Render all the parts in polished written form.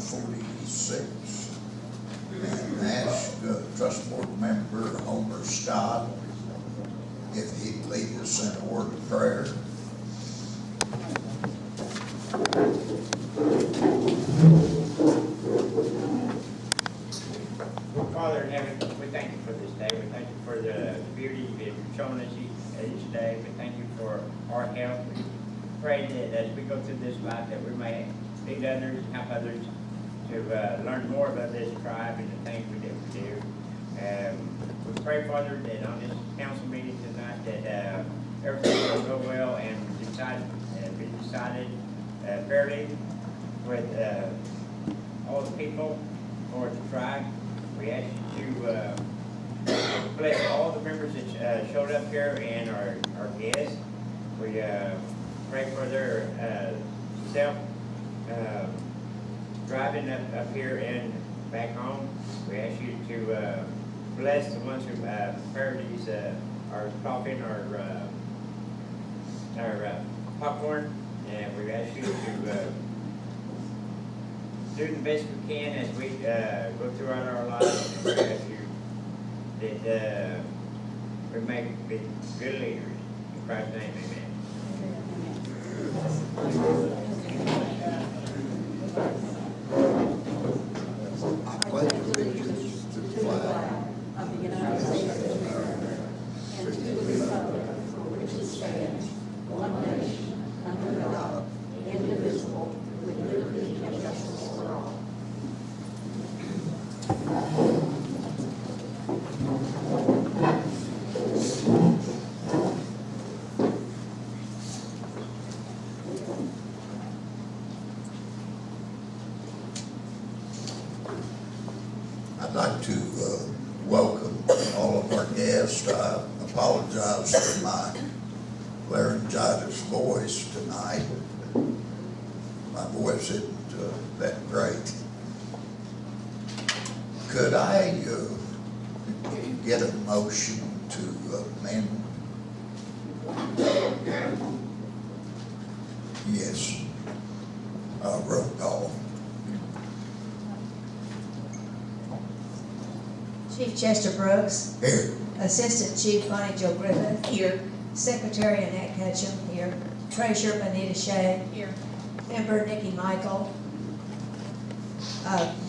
46. And ask Trust Board Member Homer Scott if he'd lead us in a word of prayer. Father in heaven, we thank you for this day. We thank you for the beauty that you've shown us each day. We thank you for our health. We pray that as we go through this life that we may lead others and help others to learn more about this tribe and the things we do. We pray, Father, that on this council meeting tonight that everything will go well and be decided fairly with all the people for the tribe. We ask you to bless all the members that showed up here and our guests. We pray for their self driving up here and back home. We ask you to bless the ones who prepared these our coffee, our popcorn, and we ask you to do the best we can as we go throughout our lives, and we ask you that we make be good leaders. In Christ's name, amen. I pledge allegiance to the flag of the United States of America and to the republic for which it stands, one nation, under God, indivisible, with liberty and justice for all. I'd like to welcome all of our guests. I apologize for my laryngitis voice tonight. My voice isn't that great. Could I get a motion to amend? Yes. Roll call. Chief Chester Brooks. Here. Assistant Chief Bonnie Jo Griffith. Here. Secretary Annette Ketchum. Here. Treasurer Benita Shea. Here. Member Nikki Michael.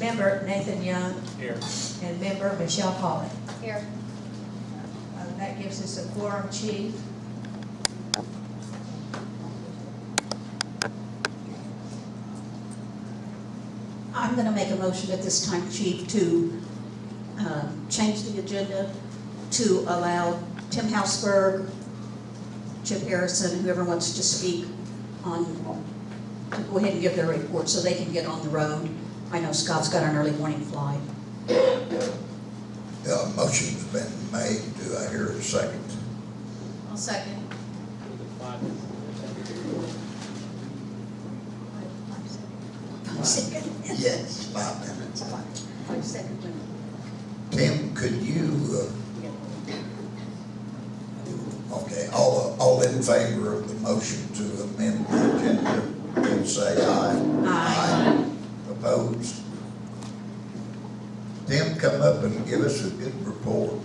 Member Nathan Young. Here. And Member Michelle Polly. Here. That gives us a quorum, Chief. I'm going to make a motion at this time, Chief, to change the agenda to allow Tim Hausberg, Chip Harrison, whoever wants to speak on, to go ahead and give their report so they can get on the road. I know Scott's got an early morning flight. Motion's been made. Do I hear a second? I'll second. Second? Yes, 5 minutes. 5 seconds. Tim, could you, okay, all in favor of the motion to amend the agenda, please say aye. Aye. Opposed? Tim, come up and give us a good report.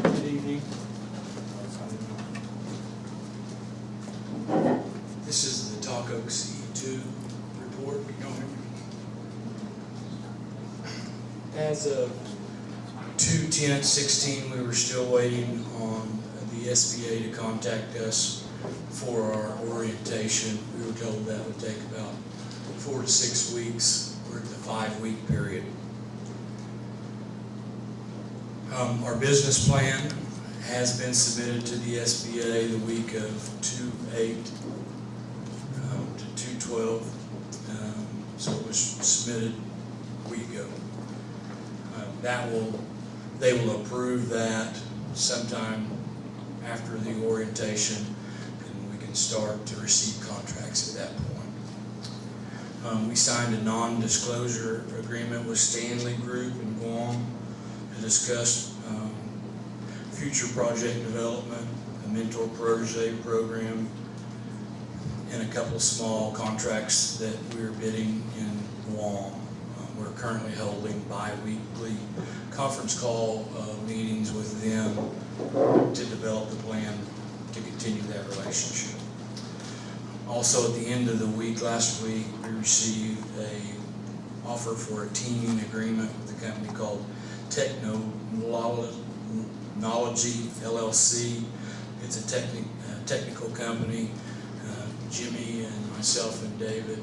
Good evening. This is the Talk Oaks E2 report. As of 2/10/16, we were still waiting on the SBA to contact us for our orientation. We were told that would take about 4 to 6 weeks. We're at the 5-week period. Our business plan has been submitted to the SBA the week of 2/8 to 2/12. So it was submitted a week ago. They will approve that sometime after the orientation, and we can start to receive contracts at that point. We signed a non-disclosure agreement with Stanley Group in Guam to discuss future project development, a mentor protege program, and a couple of small contracts that we're bidding in Guam. We're currently holding bi-weekly conference call meetings with them to develop the plan to continue that relationship. Also, at the end of the week, last week, we received a offer for a teaming agreement with a company called Technology LLC. It's a technical company. Jimmy and myself and David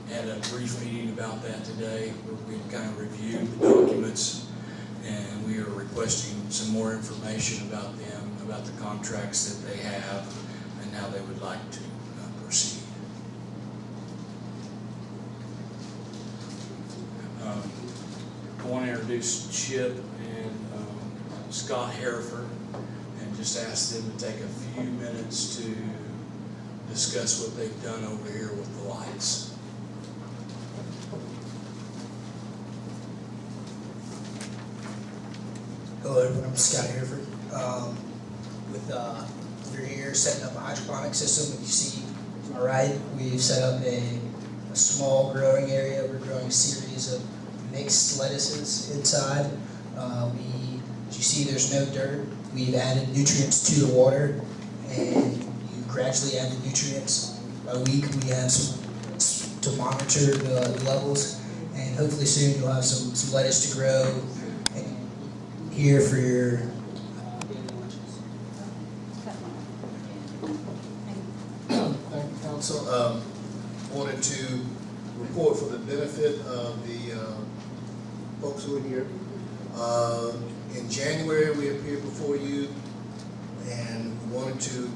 had a brief meeting about that today, where we kind of reviewed the documents, and we are requesting some more information about them, about the contracts that they have, and how they would like to proceed. I want to introduce Chip and Scott Hereford, and just ask them to take a few minutes to discuss what they've done over here with the lights. Hello everyone, I'm Scott Hereford. We're here setting up a hydroponic system. You see to my right, we've set up a small growing area. We're growing a series of mixed lettuces inside. As you see, there's no dirt. We've added nutrients to the water, and you gradually add the nutrients. By week, we have some to monitor the levels, and hopefully soon you'll have some lettuce to grow here for your Thank you, Council. Wanted to report for the benefit of the folks who are here. In January, we appeared before you, and we wanted to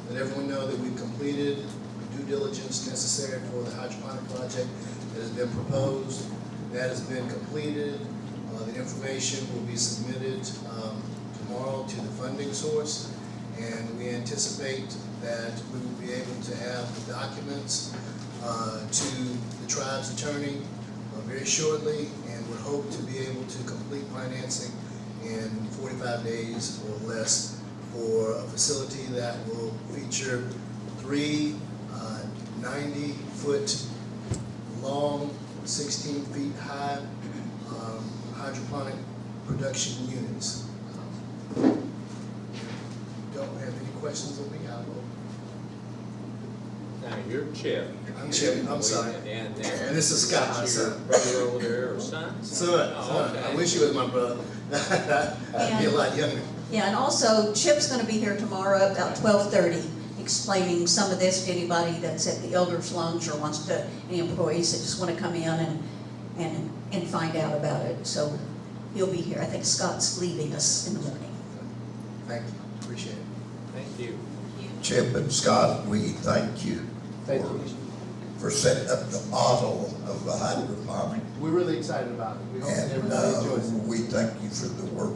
let everyone know that we completed the due diligence necessary for the hydroponic project that has been proposed. That has been completed. The information will be submitted tomorrow to the funding source, and we anticipate that we will be able to have the documents to the tribe's attorney very shortly, and would hope to be able to complete financing in 45 days or less for a facility that will feature 3 90-foot long, 16 feet high hydroponic production units. Don't have any questions of me, I will. Now, you're Chip. I'm Chip, I'm sorry. And there. And this is Scott, my That's your son. brother over there, or son? Son, Oh, okay. I wish he was my brother. I'd be a lot younger. Yeah, and also Chip's gonna be here tomorrow about 12:30, explaining some of this to anybody that's at the Elders Lunch or wants to, any employees that just wanna come in and find out about it. So he'll be here. I think Scott's leaving us in the morning. Thank you, appreciate it. Thank you. Chip and Scott, we thank you for setting up the model of the hydroponic. We're really excited about it. We hope that And everybody enjoys it. we thank you for the work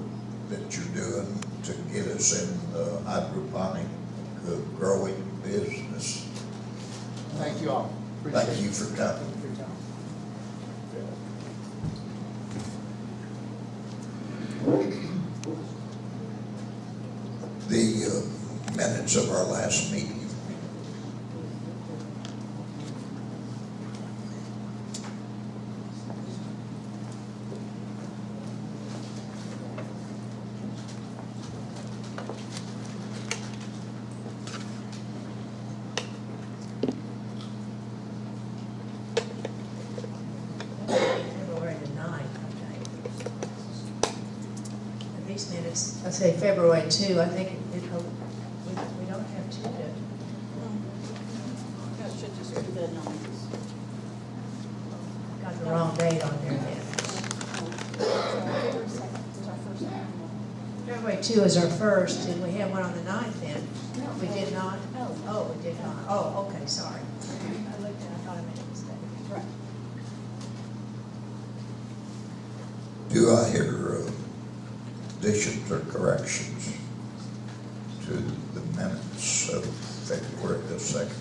that you're doing to get us in the hydroponic growing business. Thank you all. Appreciate Thank it. you for coming. Thank you for your time. The minutes of our last meeting. February the 9th, I think. And these minutes, I say February 2, I think we don't have 2 to. That should just be the Got the wrong date on there then. February 2 is our first, and we have one on the 9th then. We did not? Oh, we did not. Oh, okay, sorry. I looked and I thought I made a mistake. Right. Do I hear additions or corrections to the minutes of February the 2nd?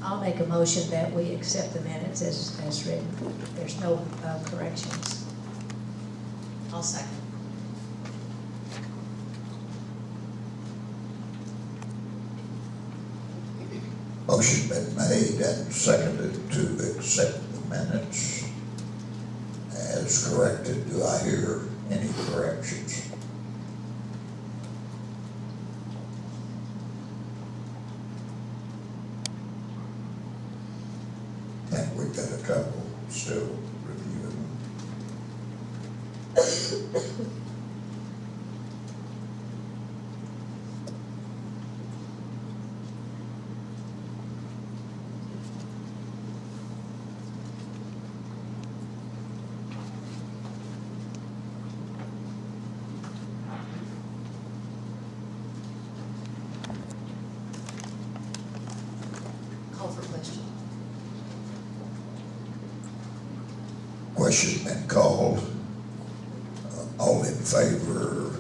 I'll make a motion that we accept the minutes as written. There's no corrections. I'll second. Motion been made and seconded to accept the minutes as corrected. Do I hear any corrections? I think we've got a couple still reviewing. Call for question. Question been called. All in favor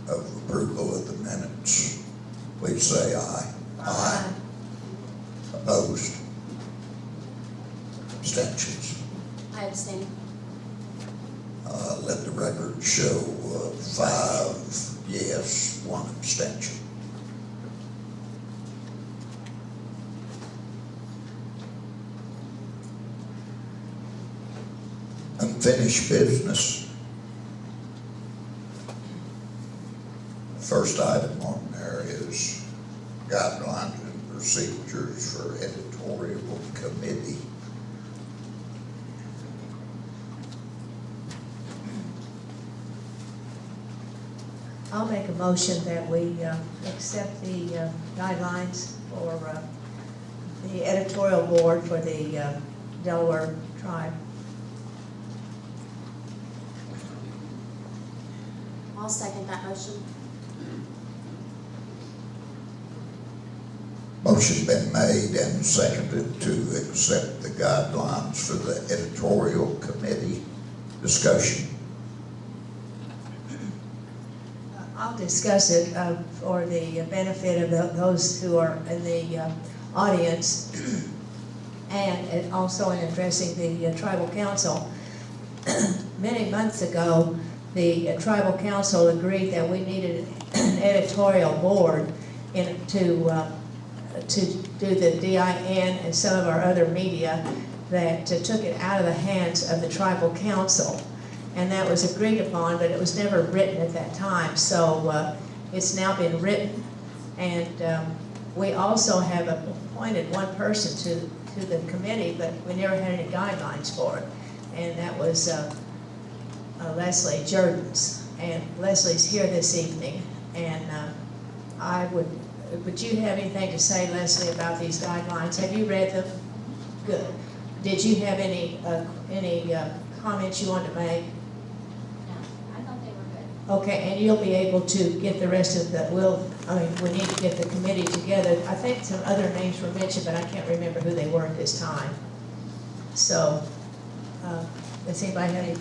of approval of the minutes, please say aye. Aye. Opposed? Abstentions? I abstain. Let the record show 5 yes, 1 abstention. Unfinished business. First item on there is guidelines and procedures for editorial committee. I'll make a motion that we accept the guidelines for the editorial board for the Delaware tribe. I'll second that motion. Motion been made and seconded to accept the guidelines for the editorial committee. Discussion. I'll discuss it for the benefit of those who are in the audience and also in addressing the tribal council. Many months ago, the tribal council agreed that we needed an editorial board to do the DIN and some of our other media that took it out of the hands of the tribal council. And that was agreed upon, but it was never written at that time. So it's now been written. And we also have appointed one person to the committee, but we never had any guidelines for it. And that was Leslie Jordans. And Leslie's here this evening. And would you have anything to say, Leslie, about these guidelines? Have you read them? Good. Did you have any comments you wanted to make? I thought they were good. Okay, and you'll be able to get the rest of the, we need to get the committee together. I think some other names were mentioned, but I can't remember who they were at this time. So, does anybody have any,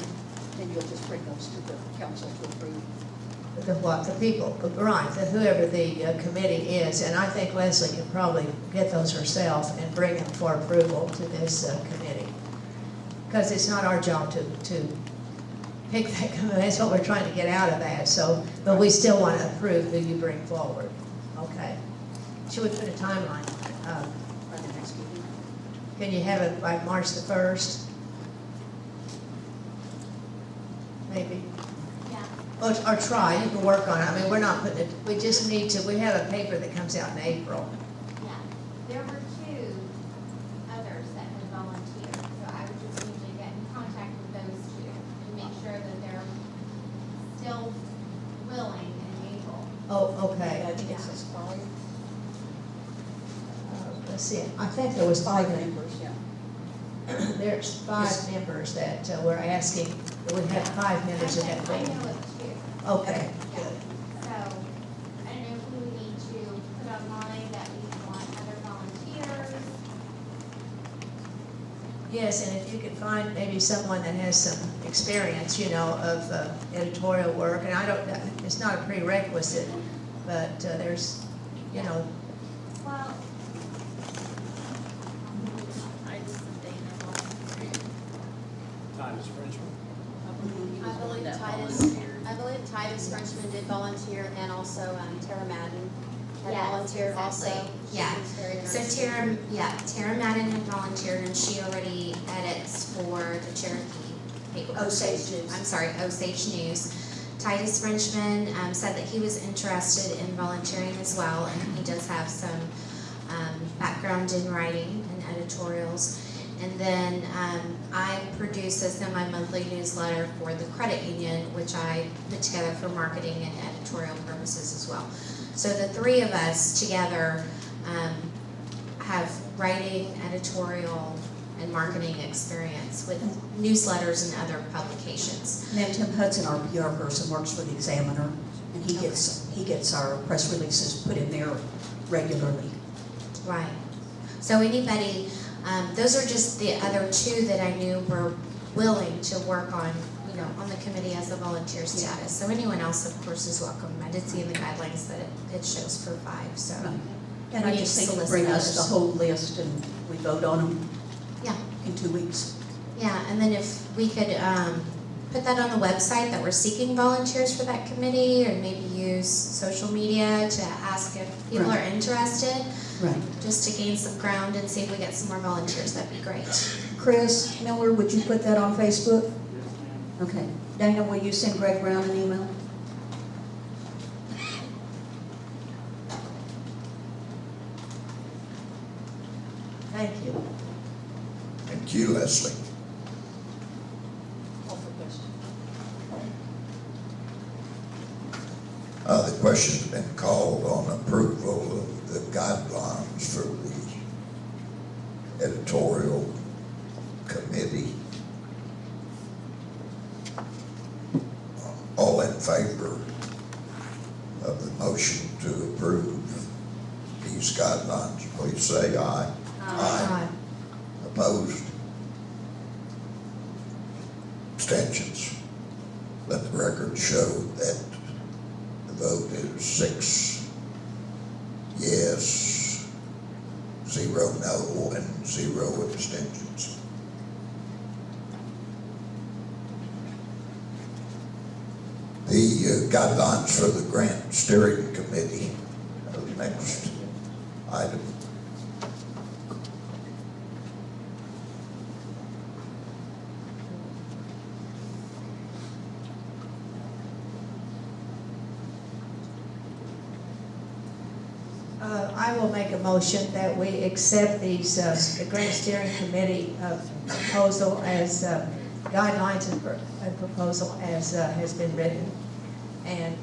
Then you'll just bring those to the council to approve. the people, right, whoever the committee is, and I think Leslie can probably get those herself and bring them for approval to this committee. Because it's not our job to pick that committee, that's what we're trying to get out of that, so, but we still want to approve who you bring forward, okay? Should we put a timeline? By the next meeting. Can you have it by March the 1st? Maybe? Yeah. Or try, you can work on it, I mean, we're not putting it, we just need to, we have a paper that comes out in April. Yeah. There were 2 others that had volunteered, so I would just need to get in contact with those 2 and make sure that they're still willing and able. Oh, okay. I think it says 5. Let's see, I think there was 5 names. Members, yeah. There's 5 members that we're asking, we have 5 members in that I meeting. know of two. Okay, Yeah. So, I don't know if we need to put online that we want other volunteers. yes, and if you could find maybe someone that has some experience, you know, of editorial work, and I don't, it's not a prerequisite, but there's, you know, Well, Titus Frenchman. I believe Titus Frenchman did volunteer, and also Tara Madden had Yes, volunteered also. exactly. She Yeah. was very So interested. Tara Madden had volunteered and she already edits for the Cherokee paper. Osage News. I'm sorry, Osage News. Titus Frenchman said that he was interested in volunteering as well, and he does have some background in writing and editorials. And then I produce a semi-monthly newsletter for the credit union, which I put together for marketing and editorial purposes as well. So the 3 of us together have writing, editorial, and marketing experience with newsletters and other publications. And then Tim Hudson, our PR person, works for the Examiner, and he gets our press releases put in there regularly. Right. So anybody, those are just the other 2 that I knew were willing to work on, you know, on the committee as a volunteer status. So anyone else, of course, is welcome. I did see in the guidelines that it shows for 5, so. And I we just need to think you solicit bring us the others. whole list and we vote on them Yeah. in 2 weeks. Yeah, and then if we could put that on the website that we're seeking volunteers for that committee, or maybe use social media to ask if people Right. are interested, Right. just to gain some ground and see if we get some more volunteers, that'd be great. Chris Miller, would you put that on Facebook? Okay. Dana, will you send Greg Brown an email? thank you. Thank you, Leslie. The question's been called on approval of the guidelines for the editorial committee. All in favor of the motion to approve these guidelines, please say aye. Aye. Opposed? Abstentions? Let the record show that the vote is 6 yes, 0 no, and 0 abstentions. The guidelines for the grant steering committee, the next item. I will make a motion that we accept these, the Grant Steering Committee proposal as guidelines and proposal as has been written. And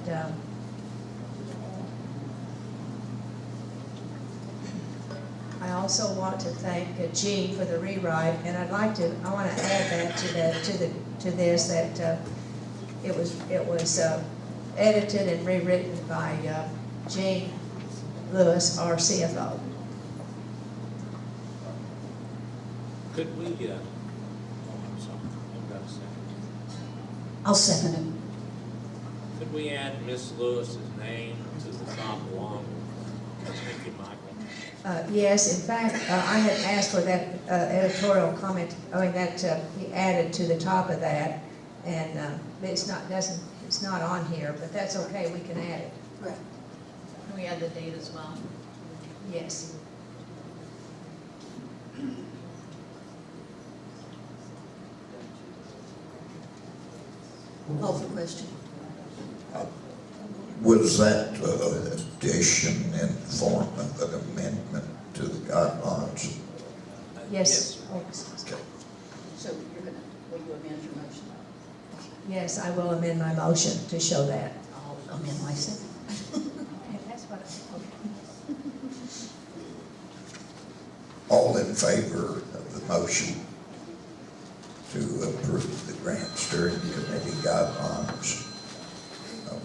I also want to thank Jean for the rewrite, and I want to add that to this, that it was edited and rewritten by Jean Lewis, our CFO. Could we, oh, I'm sorry, I've got a second. I'll second it. Could we add Miss Lewis's name to the top along? Thank you, Michael. Yes, in fact, I had asked for that editorial comment, that be added to the top of that, and it's not on here, but that's okay, we can add it. Right. Can we add the date as well? Yes. Call for question. Was that addition in form of an amendment to the guidelines? Yes. Okay. So will you amend your motion? Yes, I will amend my motion to show that. I'll amend my second. That's what All in favor of the motion? to approve the grant steering committee guidelines.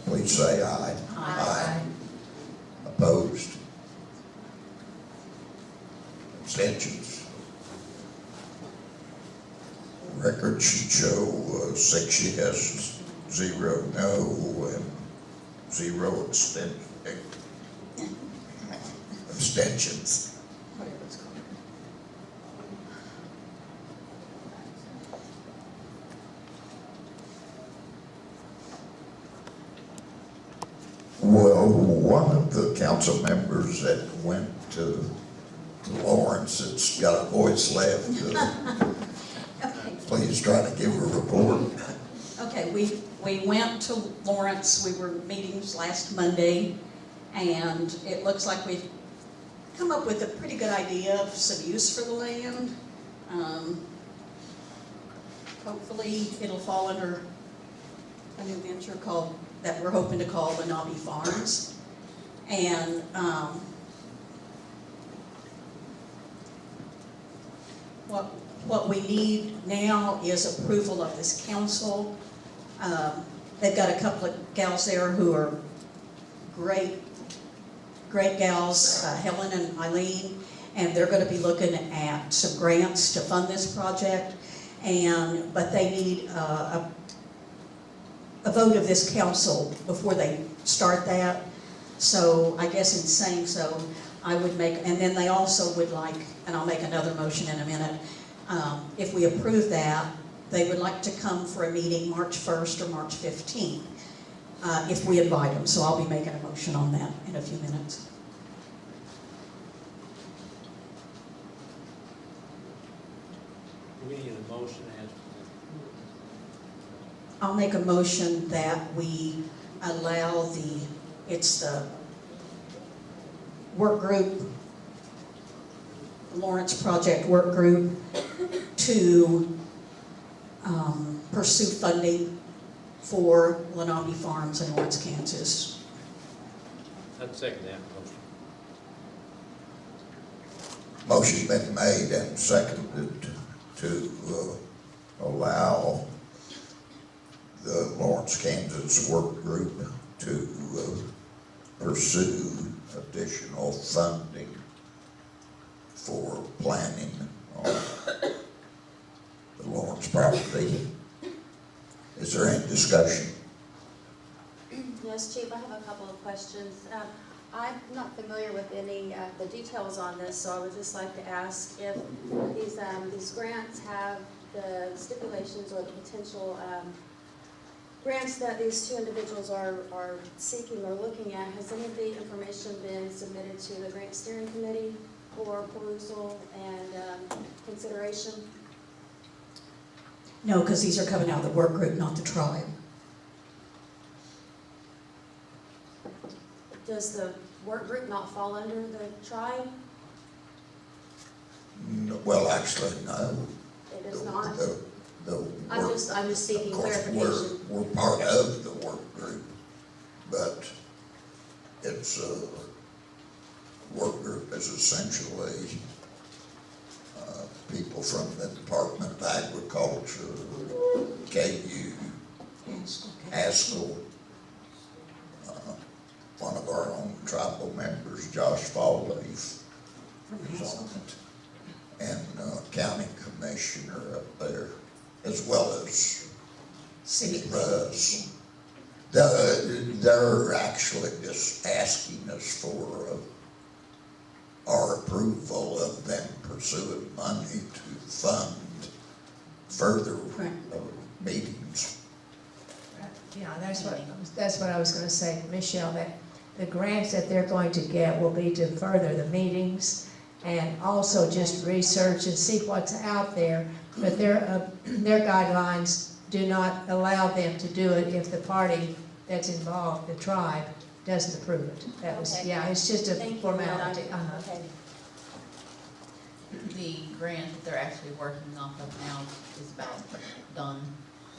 Please say aye. Aye. Opposed? Abstentions? Record should show 6 yes, 0 no, and 0 abstentions. Whatever it's called. Well, one of the council members that went to Lawrence that's got a voice left, Okay. please try to give a report. Okay, we went to Lawrence, we were meetings last Monday, and it looks like we've come up with a pretty good idea of some use for the land. Hopefully, it'll fall under a new venture that we're hoping to call Lenape Farms. And, what we need now is approval of this council. They've got a couple of gals there who are great gals, Helen and Eileen, and they're gonna be looking at some grants to fund this project. But they need a vote of this council before they start that. So I guess in saying so, I would make, and then they also would like, and I'll make another motion in a minute, if we approve that, they would like to come for a meeting March 1st or March 15th, if we invite them. So I'll be making a motion on that in a few minutes. Do we need a motion as I'll make a motion that we allow it's the work group, the Lawrence Project Work Group, to pursue funding for Lenape Farms in Lawrence, Kansas. I'd second that motion. Motion been made and seconded to allow the Lawrence, Kansas work group to pursue additional funding for planning on the Lawrence property. Is there any discussion? Yes, Chief, I have a couple of questions. I'm not familiar with any of the details on this, so I would just like to ask if these grants have the stipulations or the potential grants that these two individuals are seeking or looking at. Has any of the information been submitted to the Grant Steering Committee for perusal and consideration? No, because these are coming out of the work group, not the tribe. Does the work group not fall under the tribe? Well, actually, no. It does not? I'm work- just seeking Of course, clarification. we're part of the work group, but it's work group is essentially people from the Department of Agriculture, KU, Haskell, one of our own tribal members, Josh Fallleaf, is on it, and county commissioner up there, as well as City. us. They're actually just asking us for our approval of them pursuing money to fund further meetings. Yeah, that's what I was gonna say, Michelle, that the grants that they're going to get will be to further the meetings and also just research and see what's out there. But their guidelines do not allow them to do it if the party that's involved, the tribe, doesn't approve it. That was, Okay. yeah, it's just a Thank you, formality. Madam. Okay. The grant that they're actually working off of now is about done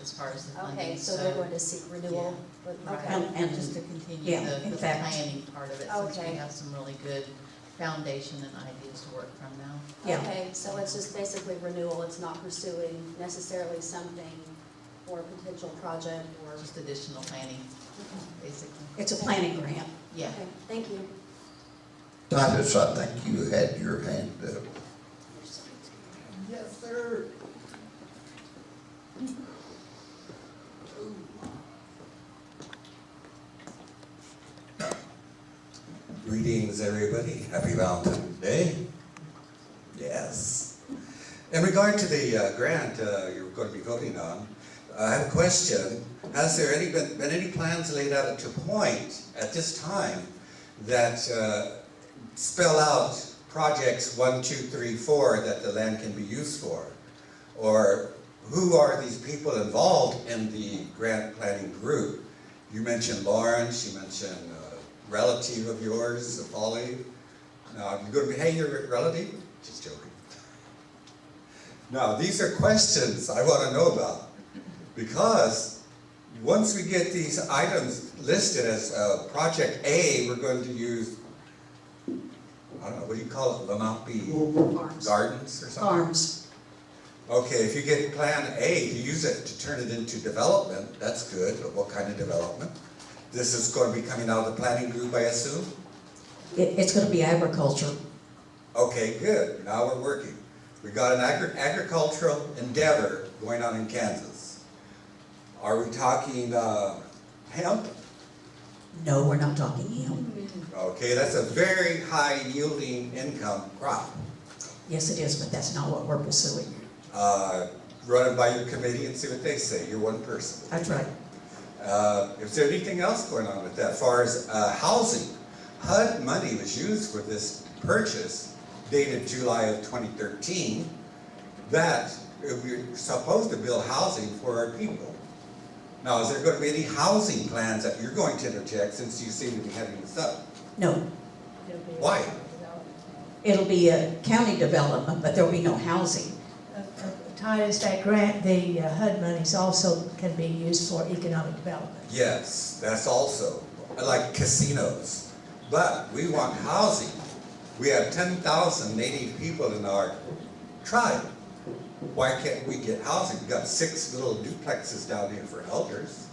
as far as the funding. Okay, so they're going to seek renewal? Right. Okay. And Just to continue yeah, the in fact- planning part of it, since Okay. we have some really good foundation and ideas to work from now. Yeah. Okay, so it's just basically renewal, it's not pursuing necessarily something for a potential project or? Just additional planning, basically. It's a planning grant. Yeah. Okay, thank you. Titus, I think you had your hand up. Yes, sir. Greetings, everybody. Happy Valentine's Day. Yes. In regard to the grant you're going to be voting on, I have a question. Has there been any plans laid out at your point at this time that spell out projects 1, 2, 3, 4 that the land can be used for? Or who are these people involved in the grant planning group? You mentioned Lawrence, you mentioned a relative of yours, a colleague. Now, you're going to be, hey, you're a relative? Just joking. Now, these are questions I want to know about, because once we get these items listed as Project A, we're going to use, I don't know, what do you call it, Lamont B? Farms. Gardens or something? Farms. Okay, if you get Plan A to use it to turn it into development, that's good, but what kind of development? This is going to be coming out of the planning group, I assume? It's going to be agriculture. Okay, good, now we're working. We got an agricultural endeavor going on in Kansas. Are we talking hemp? No, we're not talking hemp. Okay, that's a very high yielding income crop. Yes, it is, but that's not what we're pursuing. Run it by your committee and see what they say. You're one person. That's right. Is there anything else going on with that? As far as housing, HUD money was used for this purchase dated July of 2013, that we're supposed to build housing for our people. Now, is there going to be any housing plans that you're going to interject, since you seem to be heading this up? No, Why? it'll be a county development, but there'll be no housing. Titus, that grant, the HUD monies also can be used for economic development. Yes, that's also, like casinos. But we want housing. We have 10,000 Native people in our tribe. Why can't we get housing? We've got 6 little duplexes down here for elders.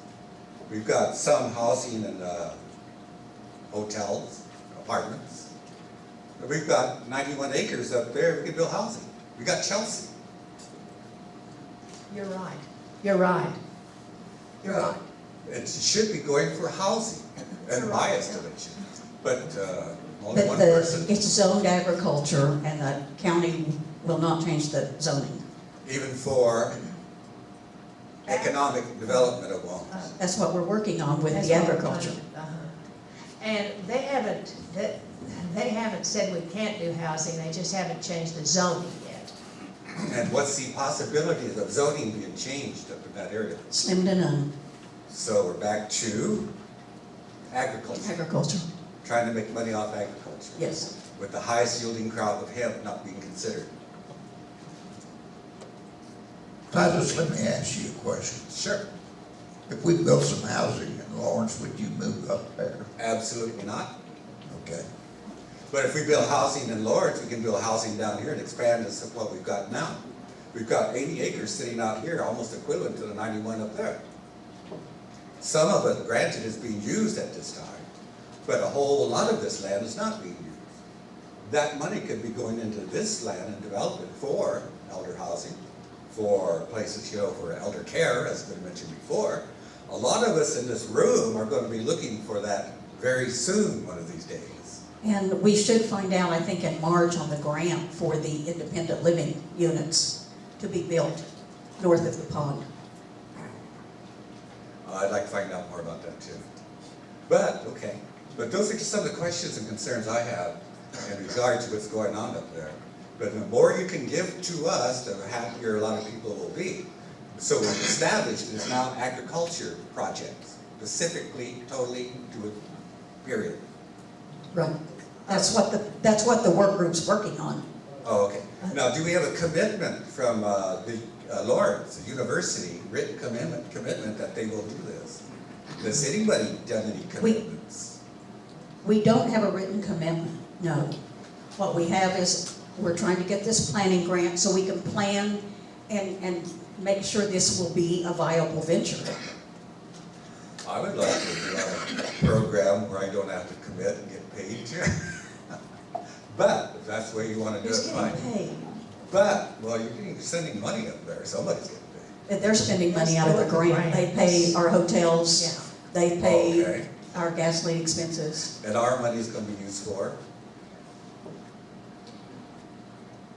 We've got some housing in hotels, apartments. We've got 91 acres up there, we can build housing. We got Chelsea. You're right. You're right. You're right. It should be going for housing, in my estimation. But only But one person, it's zoned agriculture, and the county will not change the zoning. even for economic development of one. That's what we're working on with That's the what we're agriculture. trying to- And they haven't said we can't do housing, they just haven't changed the zoning yet. And what's the possibility of zoning being changed up in that area? Slim to none, So we're back to agriculture, agriculture, trying to make money off agriculture, yes. with the highest yielding crop of hemp not being considered. Titus, let me ask you a question. Sure. If we built some housing in Lawrence, would you move up there? Absolutely not. Okay. But if we build housing in Lawrence, we can build housing down here and expand this of what we've got now. We've got 80 acres sitting out here, almost equivalent to the 91 up there. Some of it, granted, is being used at this time, but a whole lot of this land is not being used. That money could be going into this land and development for elder housing, for places, for elder care, as has been mentioned before. A lot of us in this room are going to be looking for that very soon, one of these days. And we should find out, I think, in March on the grant for the independent living units to be built north of the pond. I'd like to find out more about that too. But, okay. But those are just some of the questions and concerns I have in regard to what's going on up there. But the more you can give to us, the happier a lot of people will be. So we've established this now agriculture projects, specifically, totally to a period. Right. That's what the work group's working on. Oh, okay. Now, do we have a commitment from the Lawrence, the university, written commitment that they will do this? Has anybody done any commitments? We don't have a written commitment, no. What we have is, we're trying to get this planning grant so we can plan and make sure this will be a viable venture. I would like to do a program where I don't have to commit and get paid. But if that's the way you want to do Who's it, fine. getting paid? But, well, you're sending money up there, somebody's getting paid. They're spending money out of the grant. They pay our hotels, they pay Okay. our gasoline expenses. And our money's gonna be used for?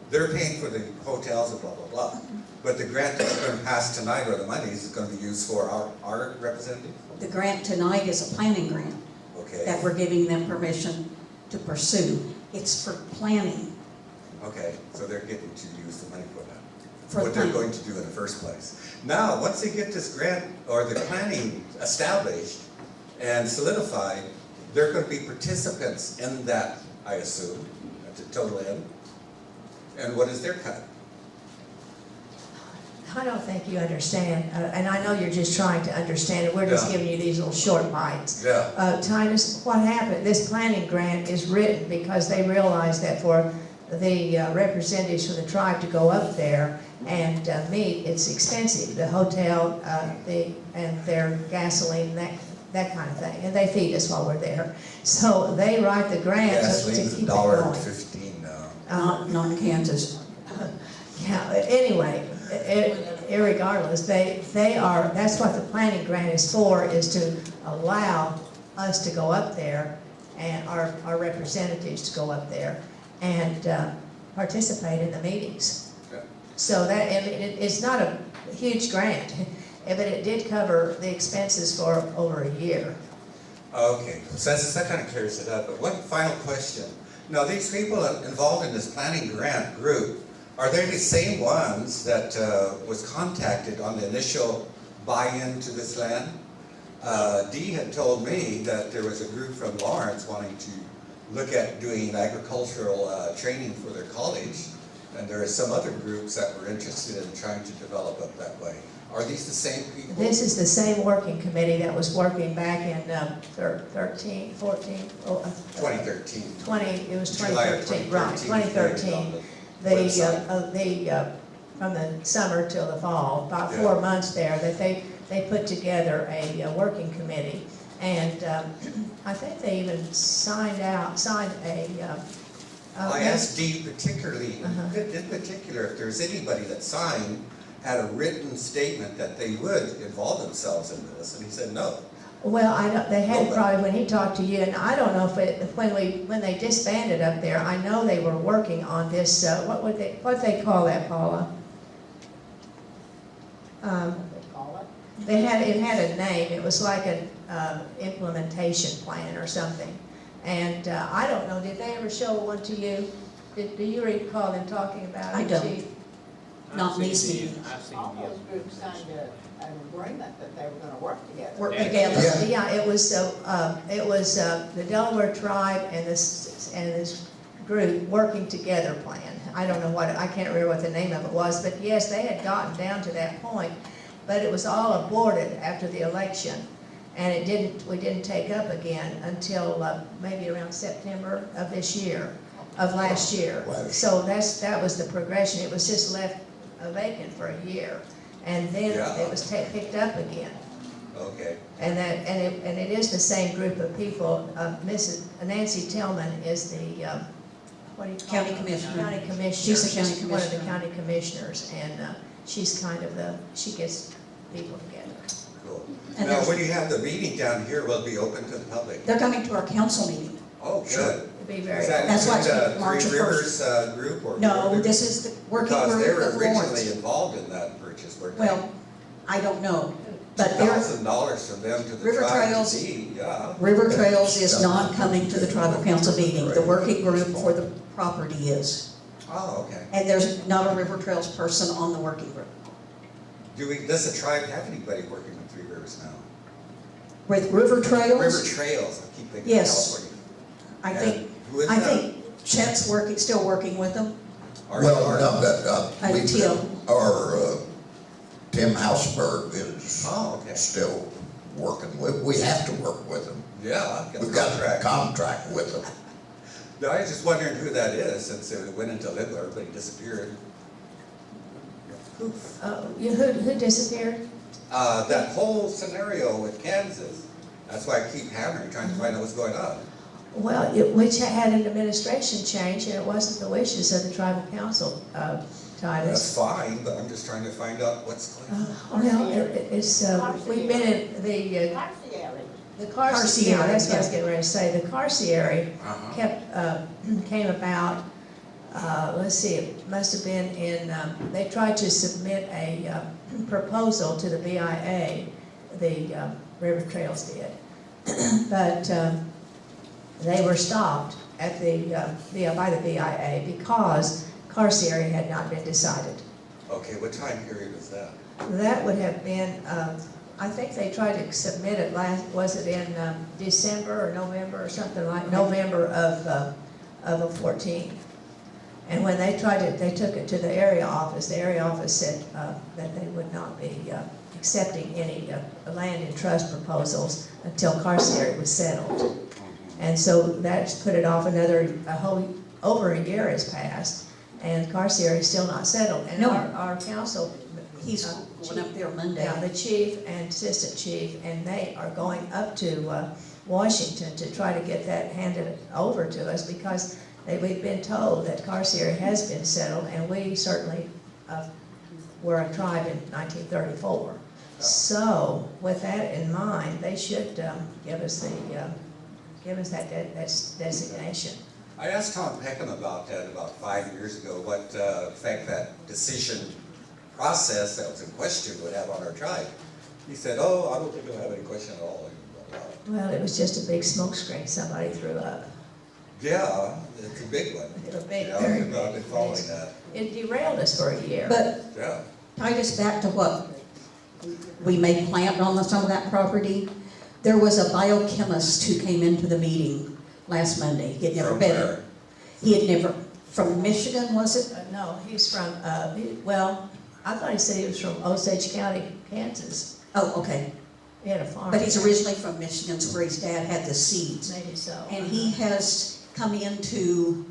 They're paying for the hotels and blah, blah, blah. But the grant that's gonna pass tonight, or the money, is gonna be used for our representative? The grant tonight is a planning grant Okay, that we're giving them permission to pursue. It's for planning, okay, so they're getting to use the money for that. for the What they're planning. going to do in the first place. Now, once they get this grant or the planning established and solidified, they're gonna be participants in that, I assume, at the total end. And what is their cut? I don't think you understand, and I know you're just trying to understand it, we're just Yeah. giving you these little short bites. Yeah. Titus, what happened, this planning grant is written because they realized that for the representatives from the tribe to go up there and meet, it's expensive, the hotel, and their gasoline, that kind of thing, and they feed us while we're there. So they write the grant to Gasoline's keep it going. $1.15 now. Not in Kansas. Yeah, anyway, irregardless, that's what the planning grant is for, is to allow us to go up there and our representatives to go up there and participate in the meetings. Yeah. So that, I mean, it's not a huge grant, but it did cover the expenses for over a year. Okay, so that kind of clears it up, but one final question. Now, these people involved in this planning grant group, are they the same ones that was contacted on the initial buy-in to this land? Dee had told me that there was a group from Lawrence wanting to look at doing agricultural training for their college, and there are some other groups that were interested in trying to develop up that way. Are these the same people? This is the same working committee that was working back in 13, 14, 2013. it was July of 2013, right, 2013. From the summer till the fall, about 4 months there, that they put together a working committee. And I think they even signed a. I asked Dee particularly, in particular, if there's anybody that signed, had a written statement that they would involve themselves in this, and he said no. Well, they had Nobody. probably, when he talked to you, and I don't know when they disbanded up there, I know they were working on this, what they call that, Paula? It had a name, it was like an implementation plan or something. And I don't know, did they ever show one to you? Do you recall them talking about it? I don't. Chief? Not I've these seen meetings. I've seen All the those other groups signed an agreement that they were gonna work together. Work Yeah. together. Yeah. Yeah, it was the Delaware tribe and this group working together plan. I don't know I can't remember what the name of it was, but yes, they had gotten down to that point, but it was all aborted after the election. And we didn't take up again until maybe around September of last year. So that was the progression. It was just left vacant for a year. And then it was picked up again. Okay. And it is the same group of people. Mrs. Nancy Tillman is the, what do you call County her? commissioner. County commissioner. She's the county One of the commissioner. county commissioners, and she's kind of she gets people together. Cool. And Now, there's- when you have the meeting down here, will it be open to the public? They're coming to our council meeting. Oh, good. It'd be very. Is that That's why it's the March Three 1st. Rivers group or? No, this is the working Because they group were of originally Lawrence. involved in that purchase, weren't they? Well, I don't know, but they're, $2,000 from them to the River tribe Trails- to Dee, yeah. River Trails is not coming to the tribal council meeting. The working group for the property is. Oh, okay. And there's not a River Trails person on the working group. Does the tribe have anybody working with Three Rivers now? With River Trails? River Trails, I keep thinking Yes. California. I And think, who is I that? think Chet's still working with them. Well, no, but, Tim. Tim Hausberg is Oh, okay. still working with, we have to work with him. Yeah, I've got We've got a contract. contract with them. No, I was just wondering who that is, since it went into Lidler, but he disappeared. Who disappeared? That whole scenario with Kansas, that's why I keep hammering, trying to find out what's going on. Well, which had an administration change, and it wasn't the wishes of the tribal council, That's Titus. fine, but I'm just trying to find out what's going on. Well, it's, we've been in the Carcieri, that's what I was getting ready to say, the Carcieri came about, let's see, it must have been in, they tried to submit a proposal to the BIA, the River Trails did, but they were stopped at by the BIA because Carcieri had not been decided. Okay, what time period was that? That would have been, I think they tried to submit it was it in December or November or something like, November of 14. And when they tried it, they took it to the area office. The area office said that they would not be accepting any land and trust proposals until Carcieri was settled. And so that's put it off over a year has passed, and Carcieri is still not settled. And No. our council, He's going up there Monday. yeah, the chief and assistant chief, and they are going up to Washington to try to get that handed over to us, because we've been told that Carcieri has been settled, and we certainly were a tribe in 1934. So with that in mind, they should give us that designation. I asked Tom Peckham about that about 5 years ago, what effect that decision process that was in question would have on our tribe. He said, oh, I don't think it'll have any question at all. Well, it was just a big smoke screen somebody threw up. Yeah, it's a big one. A big, Yeah, very I've been following big. that. It derailed us for a year. But Yeah. Titus, back to what we may plant on some of that property. There was a biochemist who came into the meeting last Monday. He had never From been. where? He had never, from Michigan, was it? No, he's from, well, I thought he said he was from Osage County, Kansas. Oh, okay. He had a farm. But he's originally from Michigan, where his dad had the seeds. Maybe so. And he has come into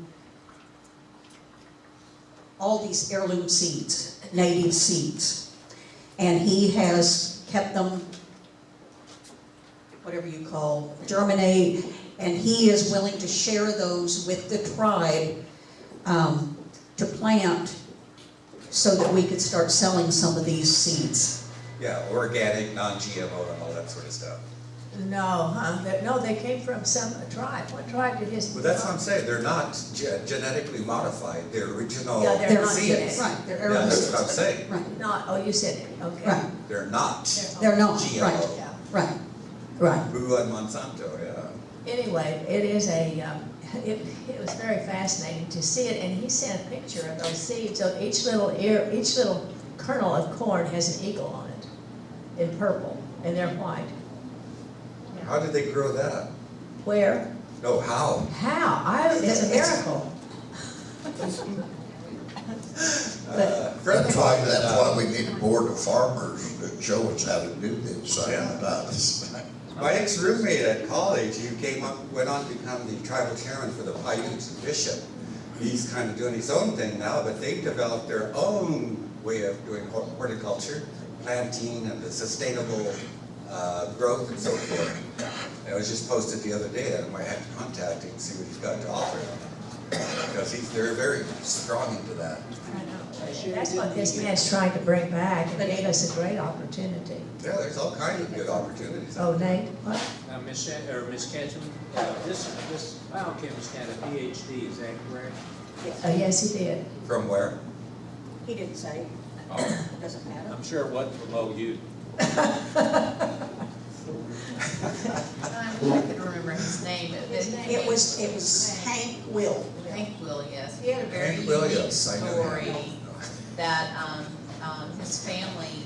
all these heirloom seeds, native seeds. And he has kept them, whatever you call, germinate, and he is willing to share those with the tribe to plant so that we could start selling some of these seeds. Yeah, organic, non-GMO and all that sort of stuff. No, no, they came from some tribe. What tribe did his? Well, that's what I'm saying, they're not genetically modified, they're original Yeah, they're not seeds. genetic. Right, they're Yeah, heirloom that's seeds. what I'm saying. Right, Not, oh, you said it, okay. right. They're not They're not, GMO. right, Yeah. right, right. Boo and Monsanto, yeah. Anyway, it is it was very fascinating to see it, and he sent a picture of those seeds. So each little kernel of corn has an eagle on it, in purple, and they're white. How did they grow that? Where? No, how? How? It's a miracle. That's why we need a board of farmers that show us how to do this. My ex-roommate at college, he went on to become the tribal chairman for the Paiutes and Bishop. He's kind of doing his own thing now, but they've developed their own way of doing horticulture, planting and the sustainable growth and so forth. And it was just posted the other day that I might have to contact him and see what he's got to offer. Because they're very strong into that. I know. That's what this man's trying to bring back, and gave us a great opportunity. Yeah, there's all kinds of good opportunities. Oh, Nate, what? Miss Ketchum, this biochemist had a PhD, is that correct? Oh, yes, he did. From where? He didn't say. Oh, Doesn't matter. I'm sure it wasn't from OU. I can remember his name. It was Hank Will. Hank Will, yes. He had a very Hank unique Williams, I know story him. that his family,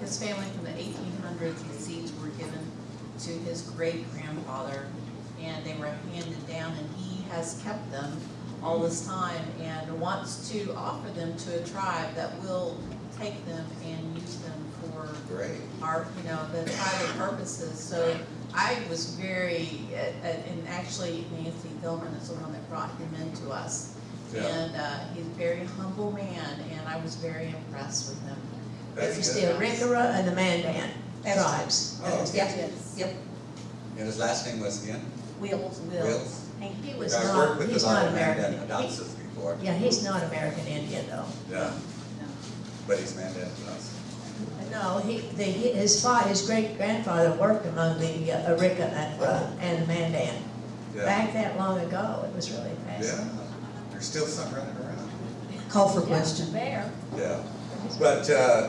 his family from the 1800s, the seeds were given to his great grandfather, and they were handed down, and he has kept them all this time and wants to offer them to a tribe that will take them and use them for Great. our, the tribal purposes. So I was very, and actually Nancy Tillman is the one that brought him into us. Yeah. And he's a very humble man, and I was very impressed with him. That's It's good. the Arikara and the Mandan That's- tribes. Oh, okay. Yep, yep, And his last name was again? Wills. Wills? And he was I've not, worked with he's a lot not of American. Mandan adopters before. Yeah, he's not American Indian though. Yeah, but he's Mandan to us. No, his great grandfather worked among the Arikara and the Mandan. Yeah, Back that long ago, it was really yeah, fascinating. there's still some running around. Call for question. Bear. Yeah, but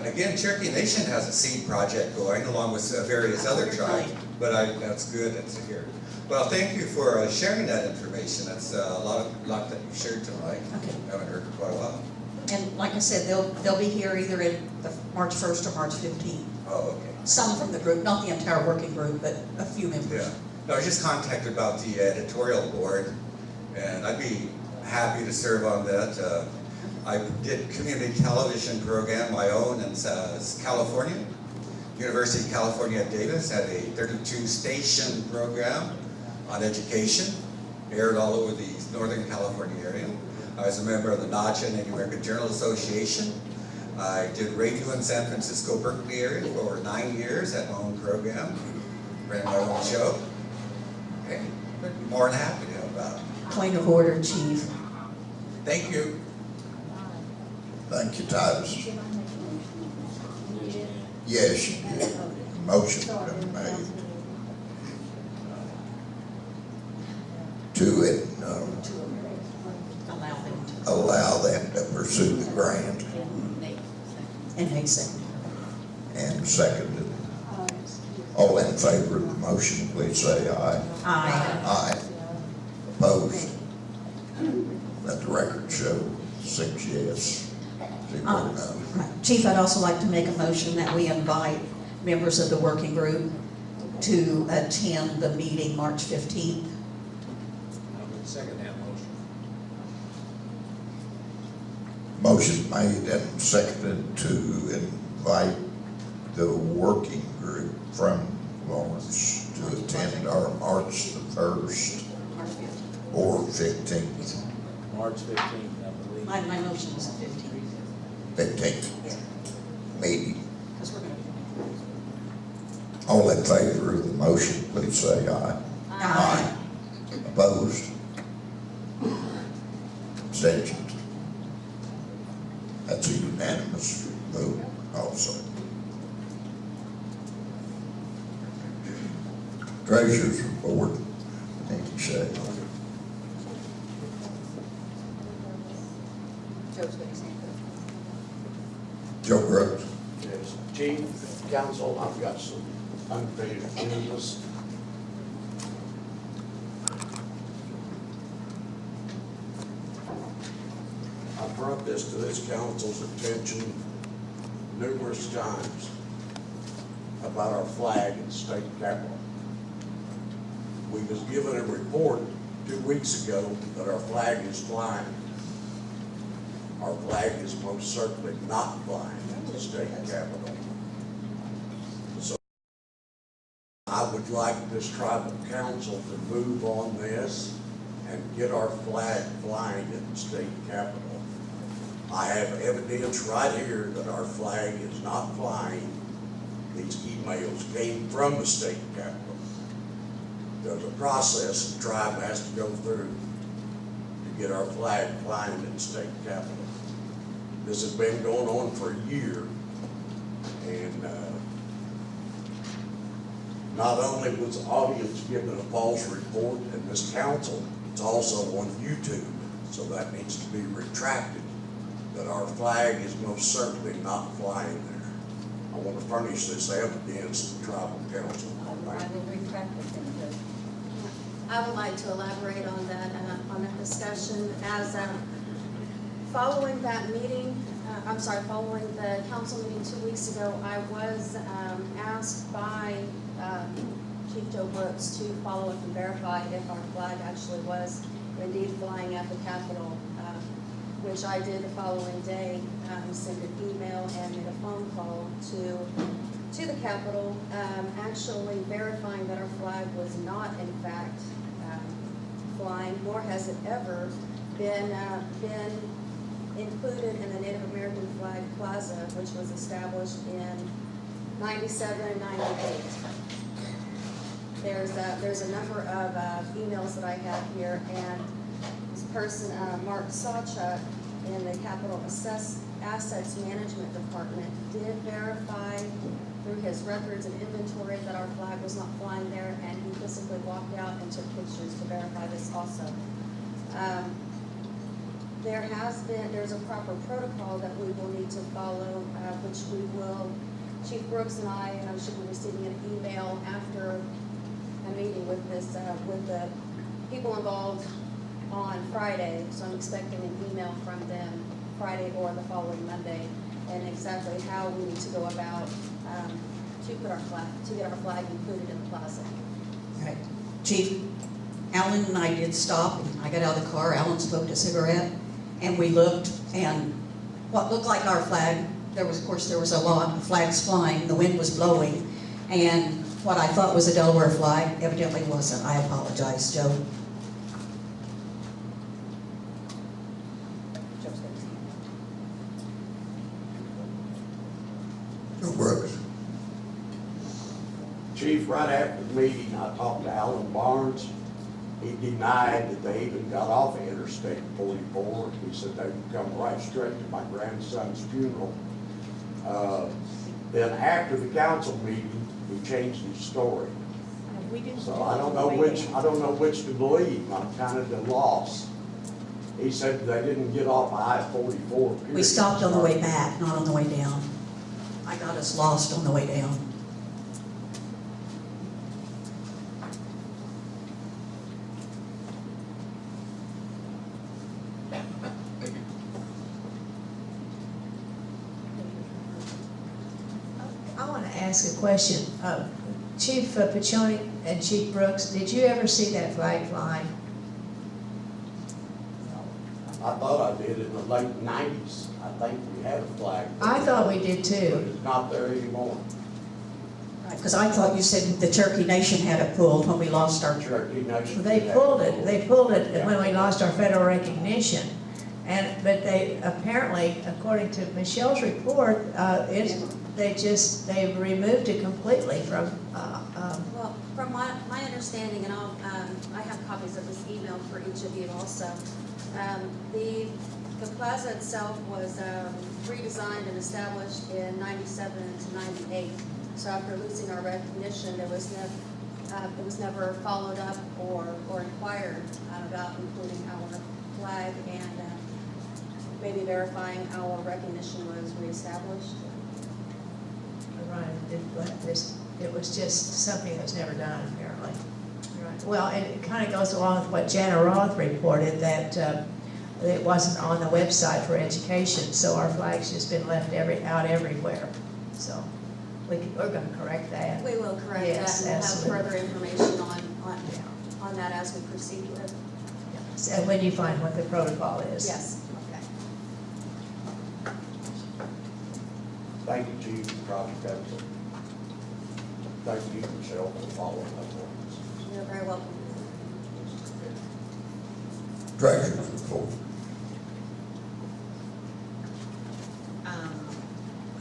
again, Cherokee Nation has a seed project going along with various other tribes, but that's good to hear. Well, thank you for sharing that information. That's a lot that you shared tonight. Okay. I haven't heard for quite a while. And like I said, they'll be here either in the March 1st or March 15th. Oh, okay. Some from the group, not the entire working group, but a few members. Yeah. No, I was just contacted about the editorial board, and I'd be happy to serve on that. I did community television program, my own, in California. University of California at Davis had a 32-station program on education, aired all over the Northern California area. I was a member of the NACHA, Native American Journal Association. I did radio in San Francisco, Berkeley area for over 9 years, had my own program, ran my own show. Okay, more than happy to help out. Point of order, Chief. Thank you. Thank you, Titus. Yes, you did. Motion been made. To allow them to pursue the grant, And Nate seconded. and seconded. All in favor of the motion, please say aye. Aye. Aye. Opposed? Let the record show 6 yes, 0 no. Chief, I'd also like to make a motion that we invite members of the working group to attend the meeting March 15th. I would second that motion. Motion made and seconded to invite the working group from Lawrence to attend our March the 1st March 15th. or 15th. March 15th, I believe. My motion is the 15th. 15th Yeah, meeting. because we're going to. All in favor of the motion, please say aye. Aye. Opposed? Abstentions? That's a unanimous vote also. Treasurer's report, Nikki Shea. Joe's got his hand Joe Groves. Yes, Chief, Council, I've got some unfinished business. I brought this to this council's attention numerous times about our flag at the state capitol. We was given a report 2 weeks ago that our flag is flying. Our flag is most certainly not flying at the state capitol. So I would like this tribal council to move on this and get our flag flying at the state capitol. I have evidence right here that our flag is not flying. These emails came from the state capitol. There's a process the tribe has to go through to get our flag flying at the state capitol. This has been going on for a year, and not only was the audience given a false report in this council, it's also on YouTube, so that needs to be retracted, that our flag is most certainly not flying there. I want to furnish this evidence to the tribal council. I would like to elaborate on that discussion. As following that meeting, following the council meeting 2 weeks ago, I was asked by Chief Joe Brooks to follow up and verify if our flag actually was indeed flying at the Capitol, which I did the following day, sent an email and made a phone call to the Capitol, actually verifying that our flag was not in fact flying, nor has it ever been included in the Native American Flag Plaza, which was established in 97 and 98. There's a number of emails that I have here, and this person, Mark Sawchuk, in the Capital Assets Management Department, did verify through his records and inventory that our flag was not flying there, and he physically walked out and took pictures to verify this also. There's a proper protocol that we will need to follow, which we will, Chief Brooks and I should be receiving an email after a meeting with with the people involved on Friday, so I'm expecting an email from them Friday or the following Monday, and exactly how we need to go about to get our flag included in the plaza. All right. Chief, Alan and I did stop. I got out of the car. Alan smoked a cigarette, and we looked, and what looked like our flag, there was a lot of flags flying. The wind was blowing, and what I thought was a Delaware flag evidently wasn't. I apologize, Joe. Joe Brooks. Chief, right after the meeting, I talked to Alan Barnes. He denied that they even got off of Interstate 44. He said they would come right straight to my grandson's funeral. Then after the council meeting, he changed his story. So I don't know which to believe. I'm kind of at a loss. He said they didn't get off I-44. We stopped on the way back, not on the way down. I got us lost on the way down. I want to ask a question. Chief Piccioni and Chief Brooks, did you ever see that flag flying? I thought I did in the late 90s. I think we had a flag. I thought we did But too. it's not there anymore. Because I thought you said the Cherokee Nation had it pulled when we lost our. Cherokee Nation. They pulled it when we lost our federal recognition. But they apparently, according to Michelle's report, they removed it completely from. Well, from my understanding, and I have copies of this email for each of you also. The plaza itself was redesigned and established in 97 to 98. So after losing our recognition, it was never followed up or inquired about including our flag and maybe verifying our recognition was reestablished. Right, it was just something that was never done, apparently. Right. Well, and it kind of goes along with what Jana Roth reported, that it wasn't on the website for education, so our flag's just been left out everywhere. So we're going to correct that. We will correct Yes, that, and we'll absolutely. have further information on that as we proceed with it. So when you find what the protocol is. Yes. Okay. Thank you, Chief, and Project Council. Thank you, Michelle, for following up on this. You're very welcome. Treasurer's report.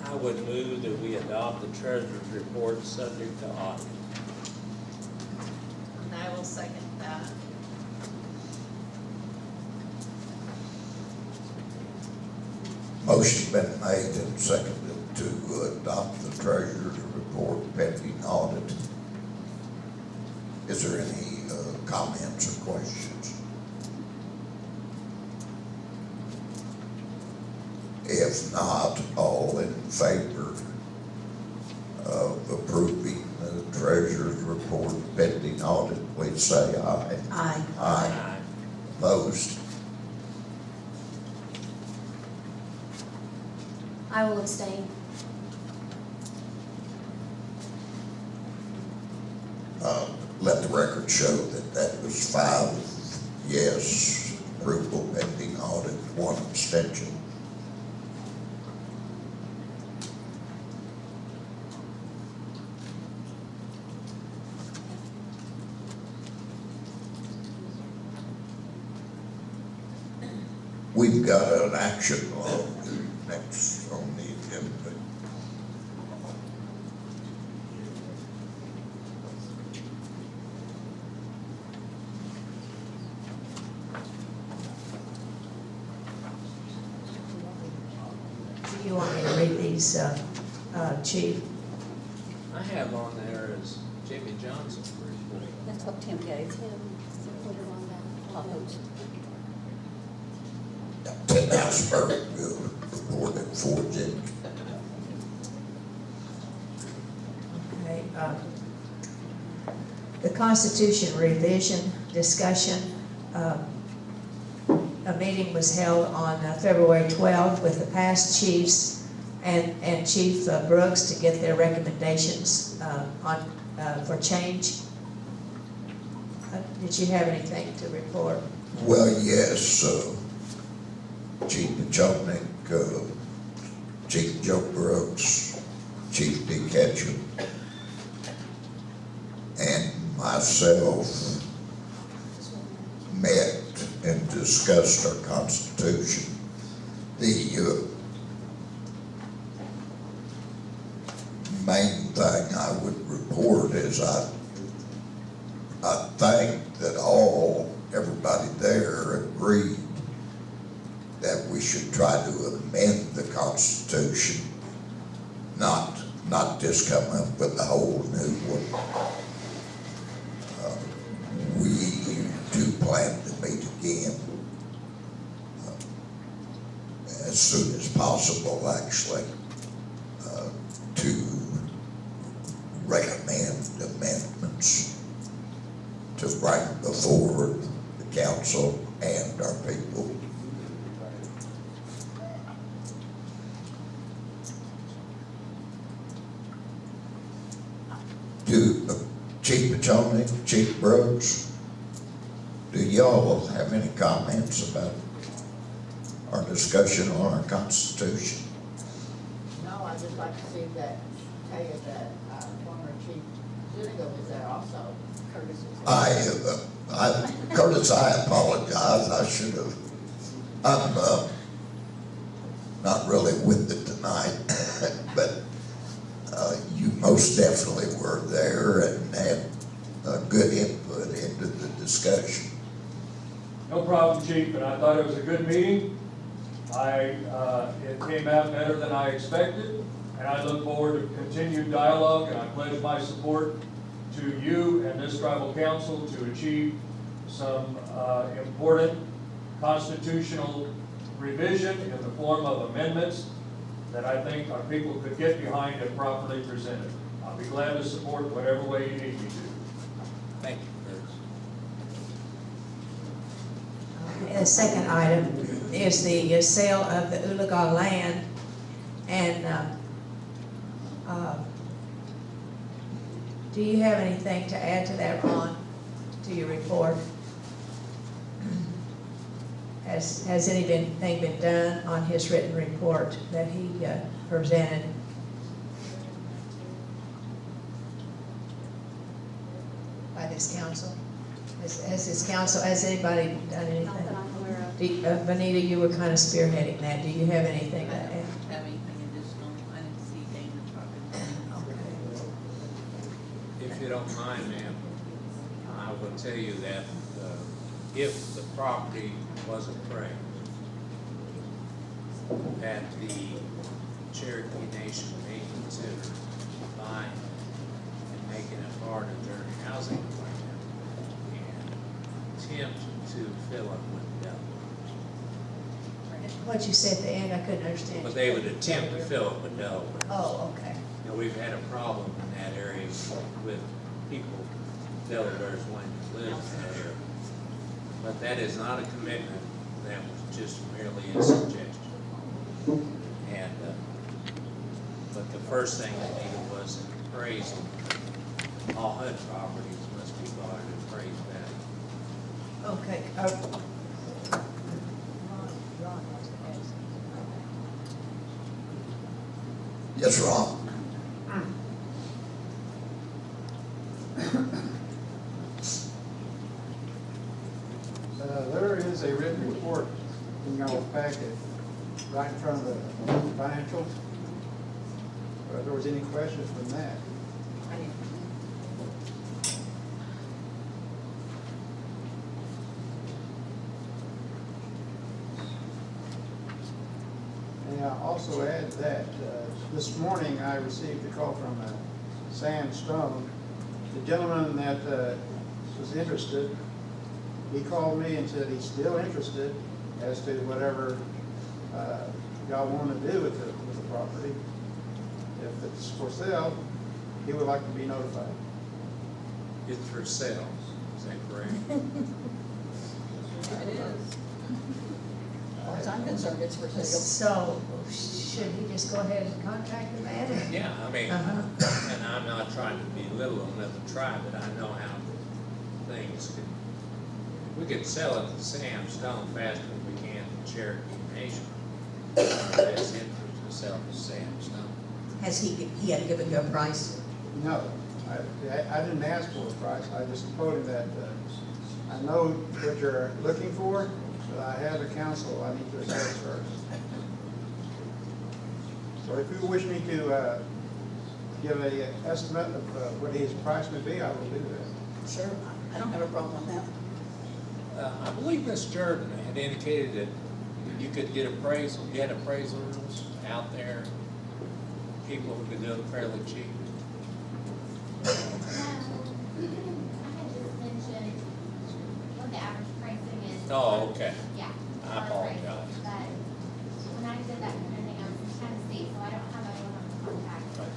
I would move that we adopt the treasurer's report subject to audit. And I will second that. Motion's been made and seconded to adopt the treasurer's report pending audit. Is there any comments or questions? If not, all in favor of approving the treasurer's report pending audit, please say aye. Aye. Aye. Opposed? I will abstain. Let the record show that that was 5 yes. Approval pending audit, 1 abstention. We've got an action log next on the agenda. Do you want me to read these, Chief? I have on there as Jimmy Johnson's report. That's what Tim gave him. Put it on that. Tim Houseburg will report it for Jim. Okay, the Constitution revision discussion, a meeting was held on February 12th with the past chiefs and Chief Brooks to get their recommendations for change. Did you have anything to report? Well, yes, Chief Pachonik, Chief Joe Brooks, Chief D. Ketchum, and myself met and discussed our Constitution. The main thing I would report is I think that everybody there agreed that we should try to amend the Constitution, not just come up with a whole new one. We do plan to meet again as soon as possible, actually, to recommend amendments to bring before the council and our people. Chief Pachonik, Chief Brooks, do y'all have any comments about our discussion on our Constitution? No, I'd just like to see that, tell you that former Chief Zuniga was there also, Curtis was there. Curtis, I apologize, I should have, I'm not really with it tonight, but you most definitely were there and had good input into the discussion. No problem, Chief, and I thought it was a good meeting. It came out better than I expected, and I look forward to continued dialogue, and I pledge my support to you and this tribal council to achieve some important constitutional revision in the form of amendments that I think our people could get behind and properly presented. I'll be glad to support whatever way you need me to. Thank you, Curtis. And the second item is the sale of the Ulaga land, and do you have anything to add to that, Ron, to your report? Has anything been done on his written report that he presented? By this council? Has anybody done anything? Not that I'm aware of. Benita, you were kind of spearheading that. Do you have anything to I add? don't have anything additional, I didn't see Dana talking. If you don't mind, ma'am, I will tell you that if the property was appraised, that the Cherokee Nation may consider buying and making it part of their housing plan and attempt to fill it with Delaware. What you said at the end, I couldn't understand. But they would attempt to fill it with Delaware. Oh, okay. You know, we've had a problem in that area with people, Delaware's wanting to live there. But that is not a commitment, that was just merely a suggestion. And, but the first thing they needed was an appraisal. All HUD properties must be bought at appraised value. Okay, Ron wants to add something. Yes, Ron? There is a written report in your packet right in front of the financials. If there was any questions from that. And I also add that this morning I received a call from Sam Stone, the gentleman that was interested. He called me and said he's still interested as to whatever y'all want to do with the property. If it's for sale, he would like to be notified. It's for sale, is that correct? It is. As far as I'm concerned, it's for sale. so should he just go ahead and contact the man? Yeah, I mean, and I'm not trying to belittle another tribe, but I know how things could, we could sell it to Sam Stone faster than we can to Cherokee Nation. Best interest to sell to Sam Stone. Has he had given you a price? No, I didn't ask for a price. I just told him that I know what you're looking for, but I have a counsel I need to assess first. So if you wish me to give an estimate of what his price would be, I will do that. Sure, I don't have a problem with that. I believe Ms. Jordan had indicated that you could get appraisals out there, people who could do it fairly cheap. I had just mentioned what the average pricing is. Oh, okay. Yeah. I our apologize. prices, But when I did that kind of thing, I was in Tennessee, so I don't have anyone to contact.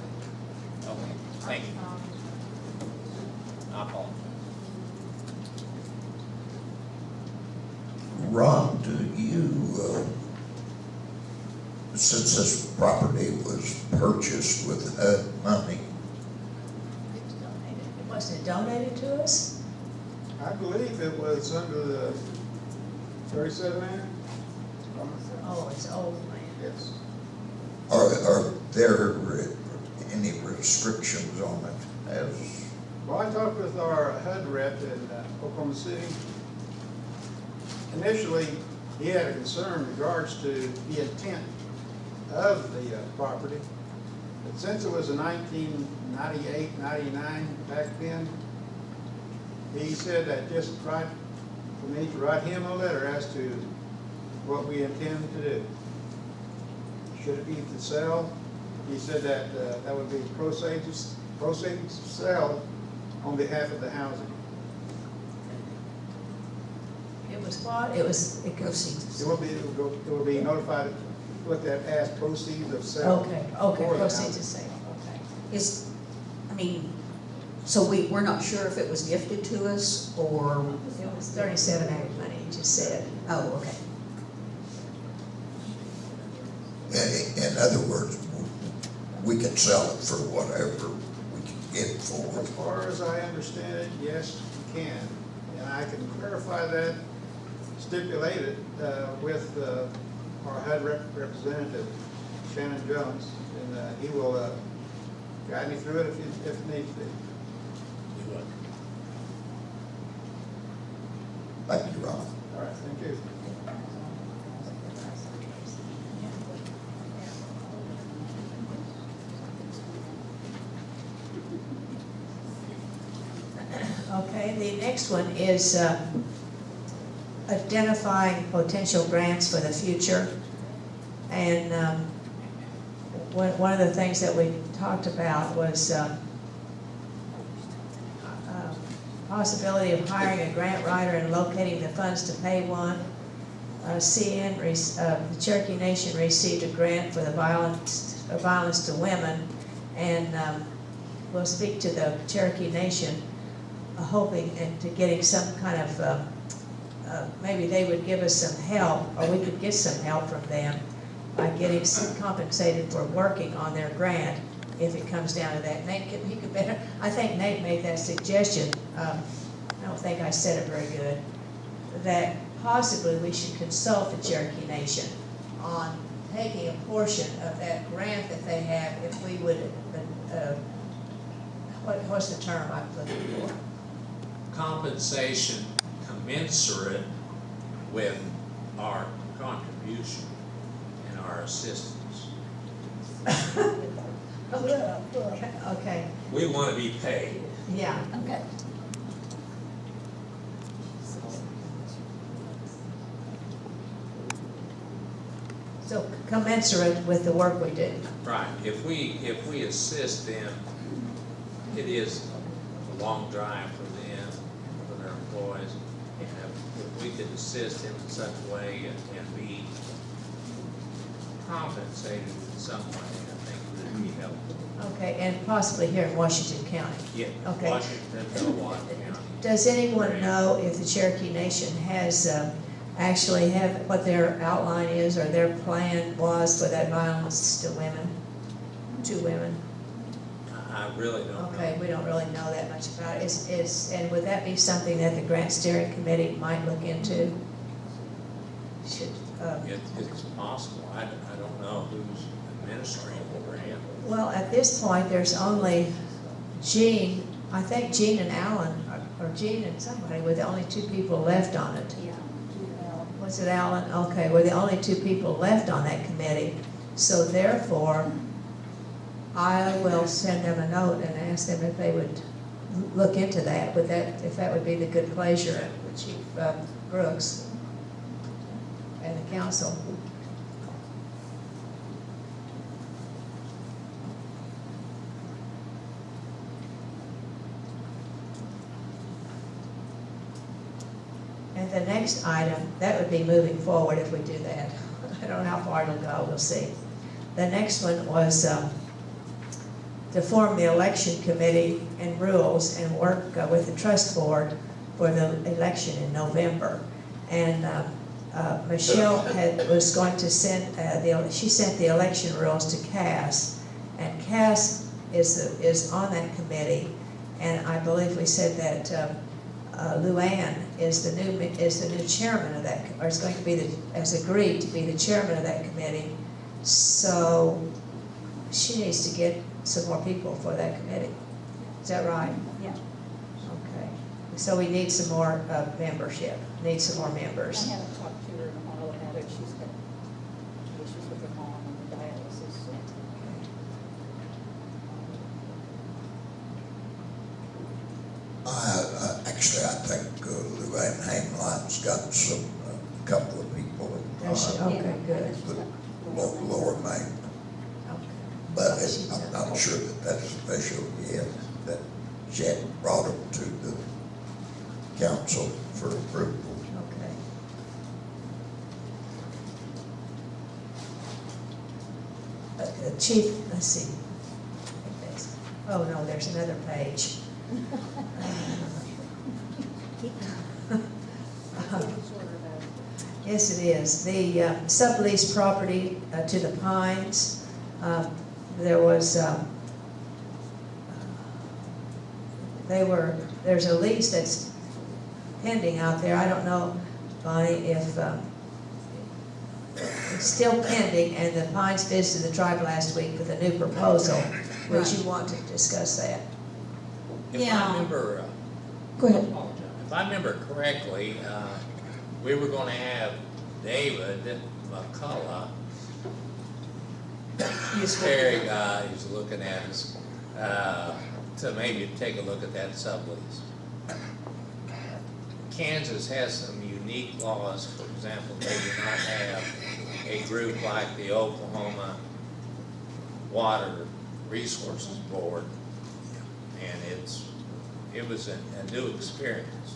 Okay, thank you. I apologize. Ron, do you, since this property was purchased with HUD money, Wasn't it donated to us? I believe it was under the 37 Act. Oh, it's old land. Yes. are there any restrictions on it as? Well, I talked with our HUD rep in Oklahoma City. Initially, he had a concern in regards to the intent of the property. But since it was a 1998, 99 back then, he said that just right for me to write him a letter as to what we intend to do. Should it be to sell? He said that that would be proceeds to sell on behalf of the housing. It was what? It was, it goes. It will be notified, looked at as proceeds of sale. Okay, for the proceeds housing. of sale, okay. So we're not sure if it was gifted to us or? It was 37 Act money, you just said. Oh, okay. In other words, we can sell it for whatever we can get it for. As far as I understand it, yes, you can. And I can clarify that, stipulate it with our HUD representative, Shannon Jones, and he will guide me through it if it needs to be. Thank you, Ron. All right, thank you. Okay, the next one is identifying potential grants for the future. And one of the things that we talked about was possibility of hiring a grant writer and locating the funds to pay one. The Cherokee Nation received a grant for the violence to women, and we'll speak to the Cherokee Nation, hoping to getting some kind of, maybe they would give us some help, or we could get some help from them by getting compensated for working on their grant, if it comes down to that. Nate, he could better, I think Nate made that suggestion. I don't think I said it very good. that possibly we should consult the Cherokee Nation on taking a portion of that grant that they have if we would, what's the term I'm looking for? Compensation commensurate with our contribution and our assistance. Okay, We want to be paid. yeah. Okay. So commensurate with the work we do. Right, if we assist them, it is a long drive for them, for their employees. And if we could assist them in such a way and be compensated in some way, I think it would be helpful. Okay, and possibly here in Washington County. Yeah, Okay. Washington, Delaware County. Does anyone know if the Cherokee Nation has actually have what their outline is or their plan was for that violence to women, I really don't know. Okay, we don't really know that much about it. And would that be something that the Grant Steering Committee might look into? Should, It's possible. I don't know who's administering the grant. well, at this point, there's only Gene, I think Gene and Alan, or Gene and somebody were the only two people left on it. Yeah. Was it Alan? Okay, we're the only two people left on that committee. So therefore, I will send them a note and ask them if they would look into that. If that would be the good pleasure of Chief Brooks and the council. And the next item, that would be moving forward if we do that. I don't know how far it'll go, we'll see. The next one was to form the election committee and rules and work with the trust board for the election in November. And Michelle was going to send, she sent the election rules to Cass. And Cass is on that committee. And I believe we said that Luann is the new chairman of that, or is going to be has agreed to be the chairman of that committee. So she needs to get some more people for that committee. Is that right? Yeah. Okay. So we need some more membership, need some more members. I haven't talked to her in a while about it. She's got issues with her mom and the dialysis. Actually, I think Luann Hamline's got a couple of people in Okay, good. the lower main. But I'm not sure that that's official yet, that she hadn't brought them to the council for approval. Okay. Chief, let's see. Oh, no, there's another page. Yes, it is. The sublease property to the Pines, there's a lease that's pending out there. I don't know, Bonnie, if it's still pending, and the Pines visited the tribe last week with a new proposal. Would you want to discuss that? If I remember, Go ahead. if I remember correctly, we were going to have David McCullough, Terry guy who's looking at us, to maybe take a look at that sublease. Kansas has some unique laws. For example, they do not have a group like the Oklahoma Water Resources Board, and it was a new experience.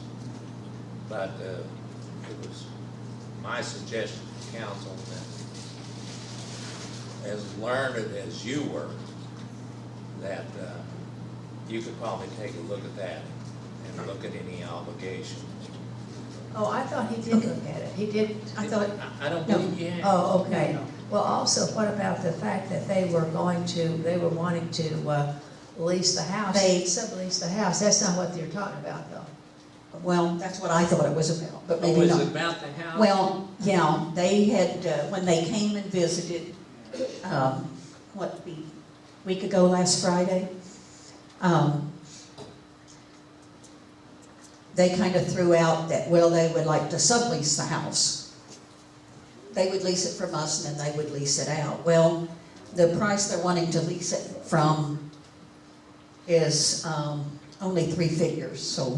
But it was my suggestion to council that, as learned as you were, that you could probably take a look at that and look at any obligations. Oh, I thought he did look at it. He did, I thought. I don't believe you have. Oh, okay. Well, also, what about the fact that they were wanting to lease the house, sublease the house? That's not what you're talking about, though. Well, that's what I thought it was about, but Oh, maybe is not. it about the house? Well, yeah, they had, when they came and visited, week ago last Friday, they kind of threw out that, well, they would like to sublease the house. They would lease it from us and then they would lease it out. Well, the price they're wanting to lease it from is only 3 figures, so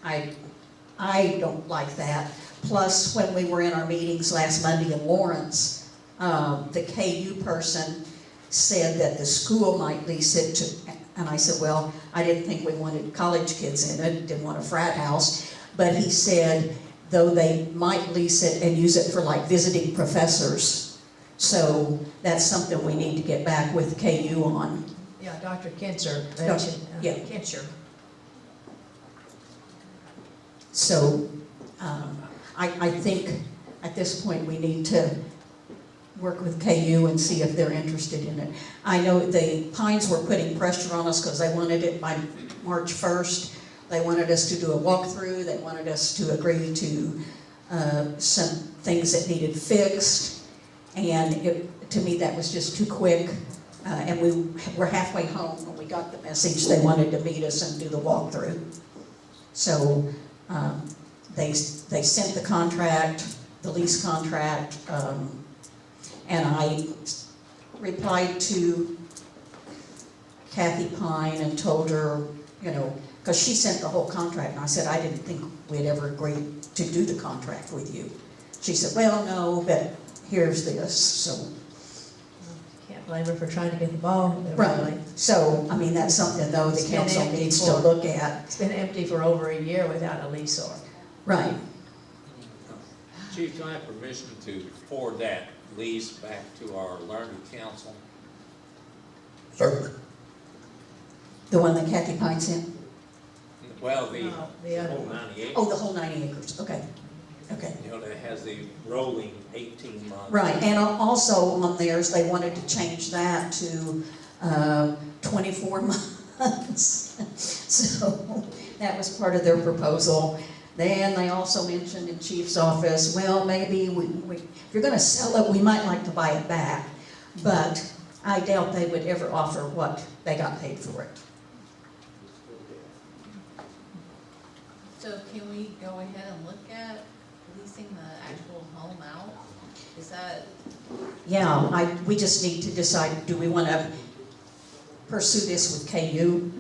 I don't like that. Plus, when we were in our meetings last Monday in Lawrence, the KU person said that the school might lease it to, and I said, well, I didn't think we wanted college kids in it, didn't want a frat house, but he said, though they might lease it and use it for like visiting professors. So that's something we need to get back with KU on. Yeah, Dr. Kinzer Dr. mentioned, yeah. Kincher. So I think at this point we need to work with KU and see if they're interested in it. I know the Pines were putting pressure on us because they wanted it by March 1st. They wanted us to do a walkthrough. They wanted us to agree to some things that needed fixed. And to me, that was just too quick. And we were halfway home when we got the message they wanted to meet us and do the walkthrough. So they sent the contract, the lease contract, and I replied to Kathy Pine and told her, you know, because she sent the whole contract, and I said, I didn't think we'd ever agreed to do the contract with you. She said, well, no, but here's this, so. Can't blame her for trying to get the ball Right, rolling. so, I mean, that's something, though, the It's been council empty needs to for- look at. It's been empty for over a year without a leaseor. Right. Chief, do I have permission to forward that lease back to our learning council? Certainly. The one that Kathy Pine sent? Well, the No, the other whole one. 98. Oh, the whole 90 acres, okay, okay. You know, that has the rolling 18 months. Right, and also on theirs, they wanted to change that to 24 months. So that was part of their proposal. Then they also mentioned in Chief's office, well, maybe if you're gonna sell it, we might like to buy it back. But I doubt they would ever offer what they got paid for it. So can we go ahead and look at leasing the actual home out? Is that, Yeah, we just need to decide, do we wanna pursue this with KU?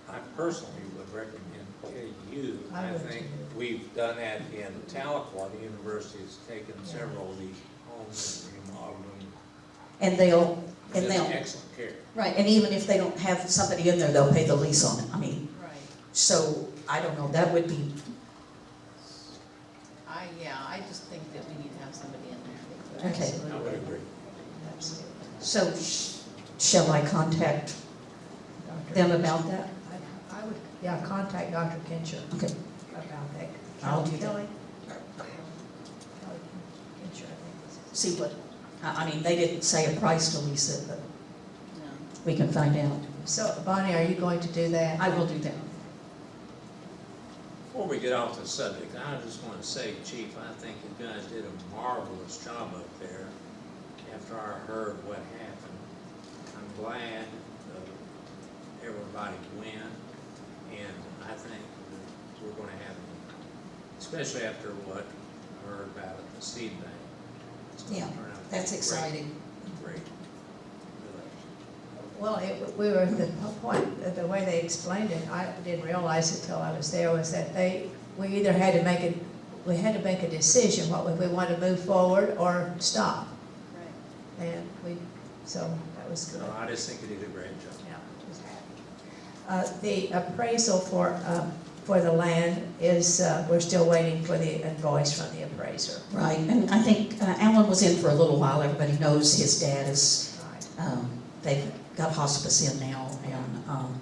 I personally would recommend KU. I I would think too. we've done that in Tahlequah. The university has taken several of the homes and remodeled them. And they'll, With excellent care. right, and even if they don't have somebody in there, they'll pay the lease on it. I mean, right, so, I don't know, that would be, I just think that we need to have somebody in there. okay. I would agree. Absolutely. So, shall I contact them about that? I would, yeah, contact Dr. Kincher Okay, about that. I'll do that. Kelly Kincher, I think. see what, I mean, they didn't say a price to lease it, but No. we can find out. So, Bonnie, are you going to do that? I will do that. Before we get off the subject, I just want to say, Chief, I think you guys did a marvelous job up there after I heard what happened. I'm glad everybody went, and I think that we're going to have, especially after what I heard about at the seed bank. It's gonna Yeah, turn out to be that's great, exciting. Great. Well, we were, the point, the way they explained it, I didn't realize it till I was there, was that we either had to make a decision, what if we want to move forward or stop. Right. And so that was good. No, I just think you did a great job. Yeah, just happy. The appraisal for the land is, we're still waiting for the invoice from the appraiser. Right, and I think Alan was in for a little while. Everybody knows his dad is, Right. they've got hospice in now, and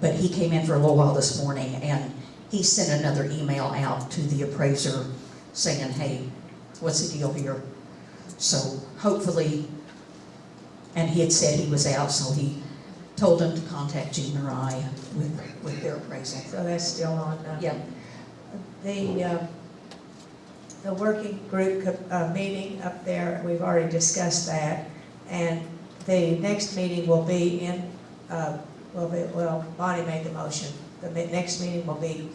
but he came in for a little while this morning, and he sent another email out to the appraiser saying, hey, what's the deal here? So hopefully, and he had said he was out, so he told them to contact Jean or I with their appraisal. So that's still on, Yeah, the working group meeting up there, we've already discussed that. And the next meeting will be in, Bonnie made the motion. The next meeting will be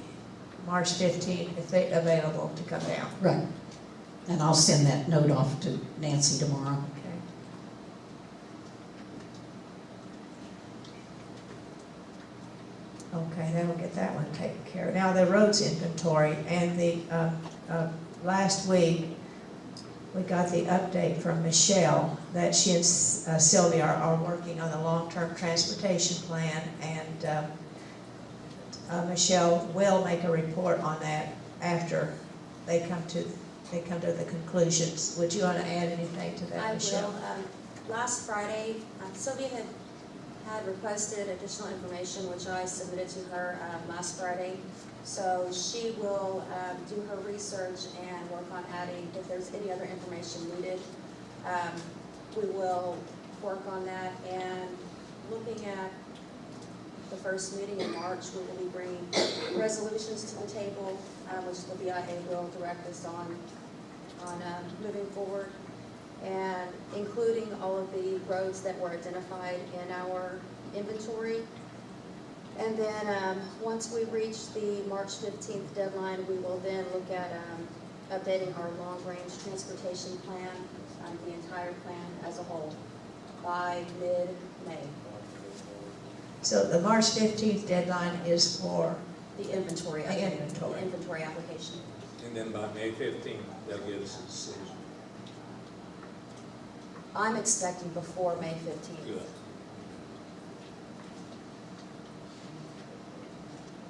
March 15th, if they're available to come down. right. And I'll send that note off to Nancy tomorrow. Okay. Okay, that'll get that one taken care of. Now, the roads inventory, and the, last week, we got the update from Michelle that she and Sylvia are working on the long-term transportation plan, and Michelle will make a report on that after they come to the conclusions. Would you want to add anything to that, Michelle? I will. Last Friday, Sylvia had requested additional information, which I submitted to her last Friday. So she will do her research and work on adding, if there's any other information needed. We will work on that, and looking at the first meeting in March, we will be bringing resolutions to the table, which the BIA will direct us on moving forward, and including all of the roads that were identified in our inventory. And then once we reach the March 15th deadline, we will then look at updating our long-range transportation plan, the entire plan as a whole, by mid-May. So the March 15th deadline is for The inventory. The inventory. The inventory application. And then by May 15th, they'll give us a decision. I'm expecting before May 15th. Good.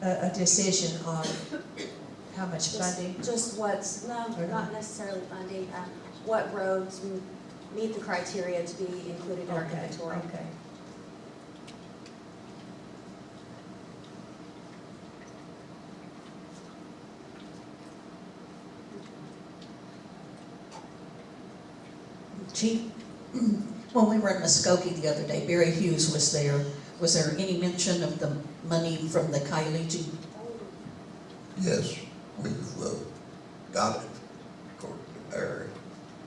a decision on how much funding? Just what's, no, not necessarily funding, what roads meet the criteria to be included in our Okay, inventory. okay. Chief, when we were in Muskogee the other day, Barry Hughes was there. Was there any mention of the money from the Kailiji? Yes, we've got it, according to Barry.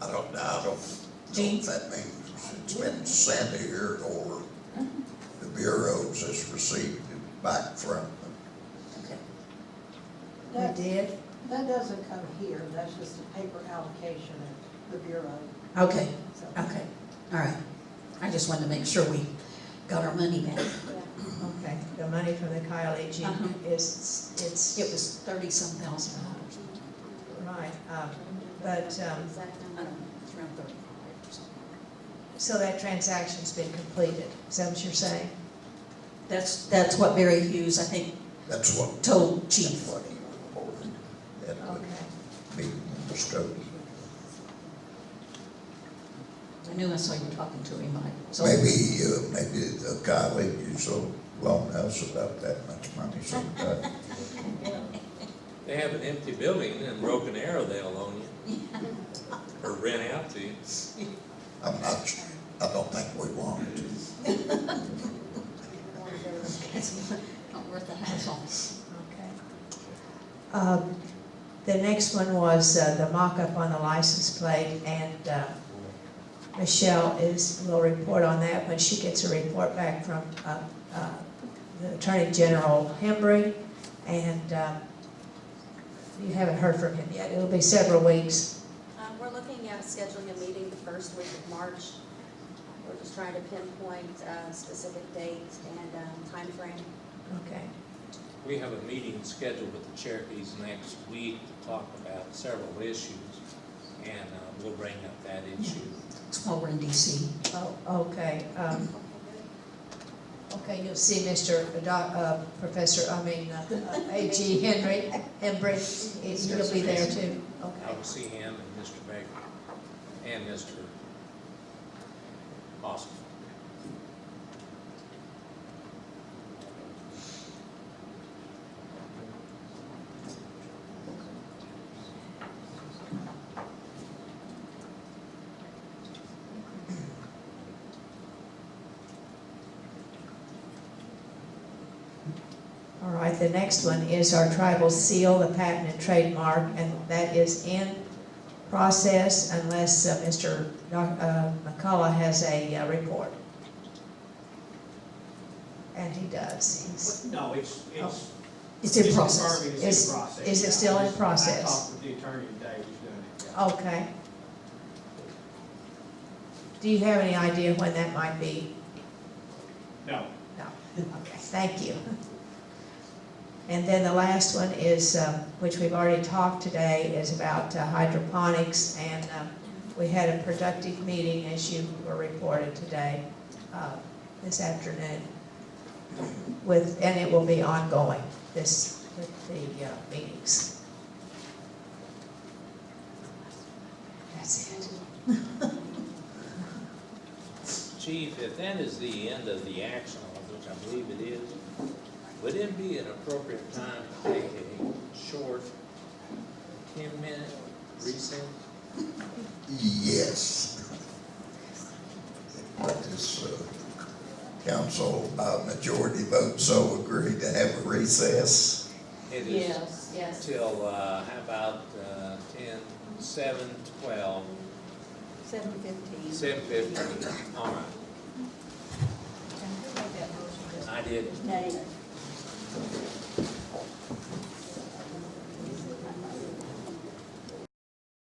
I don't know if that means it's been sent here or the bureaus has received it back from them. We did? That doesn't come here, that's just a paper allocation at the Bureau. Okay, So- okay, all right. I just wanted to make sure we got our money back. Okay, the money from the Kailiji Uh-huh. is, It was $30-some thousand. right, but, It's around 35 or something. so that transaction's been completed, is that what you're saying? That's what Barry Hughes, I think, That's what, told Chief. what he reported at the Okay. meeting in Muskogee. I knew I saw you talking to him, Mike. So- Maybe the colleagues will loan us about that much money sometime. They have an empty building in Broken Arrow they'll loan you. Or rent out to you. I'm not sure, I don't think we want it. It's not worth the hassle. Okay. The next one was the mock-up on the license plate, and Michelle will report on that when she gets a report back from the Attorney General Hembry, and you haven't heard from him yet. It'll be several weeks. We're looking at scheduling a meeting the first week of March. We're just trying to pinpoint a specific date and timeframe. Okay. We have a meeting scheduled with the Cherokees next week to talk about several issues, and we'll bring up that issue. It's while we're in DC. Oh, okay. Okay, you'll see Mr. A.G. Hembry, he'll be there too. I Okay. will see him and Mr. Baker and Mr. Austin. right, the next one is our tribal seal, the patent and trademark, and that is in process unless Mr. McCullough has a report. And he does. No, it's It's in process. confirming it's in process. Is it still in I process? talked with the attorney today who's doing it. Yeah. Okay. Do you have any idea when that might be? No. No. Okay, thank you. And then the last one is, which we've already talked today, is about hydroponics, and we had a productive meeting, as you were reported today, this afternoon, and it will be ongoing, with the meetings. That's it. Chief, if that is the end of the action, which I believe it is, would it be an appropriate time to take a short 10-minute recess? Yes. But this council by majority vote so agreed to have a recess. It is Yes, yes. till, how about 10, 7, 12, 7:15. 7:15, all right. And who made that motion? I did. Nay.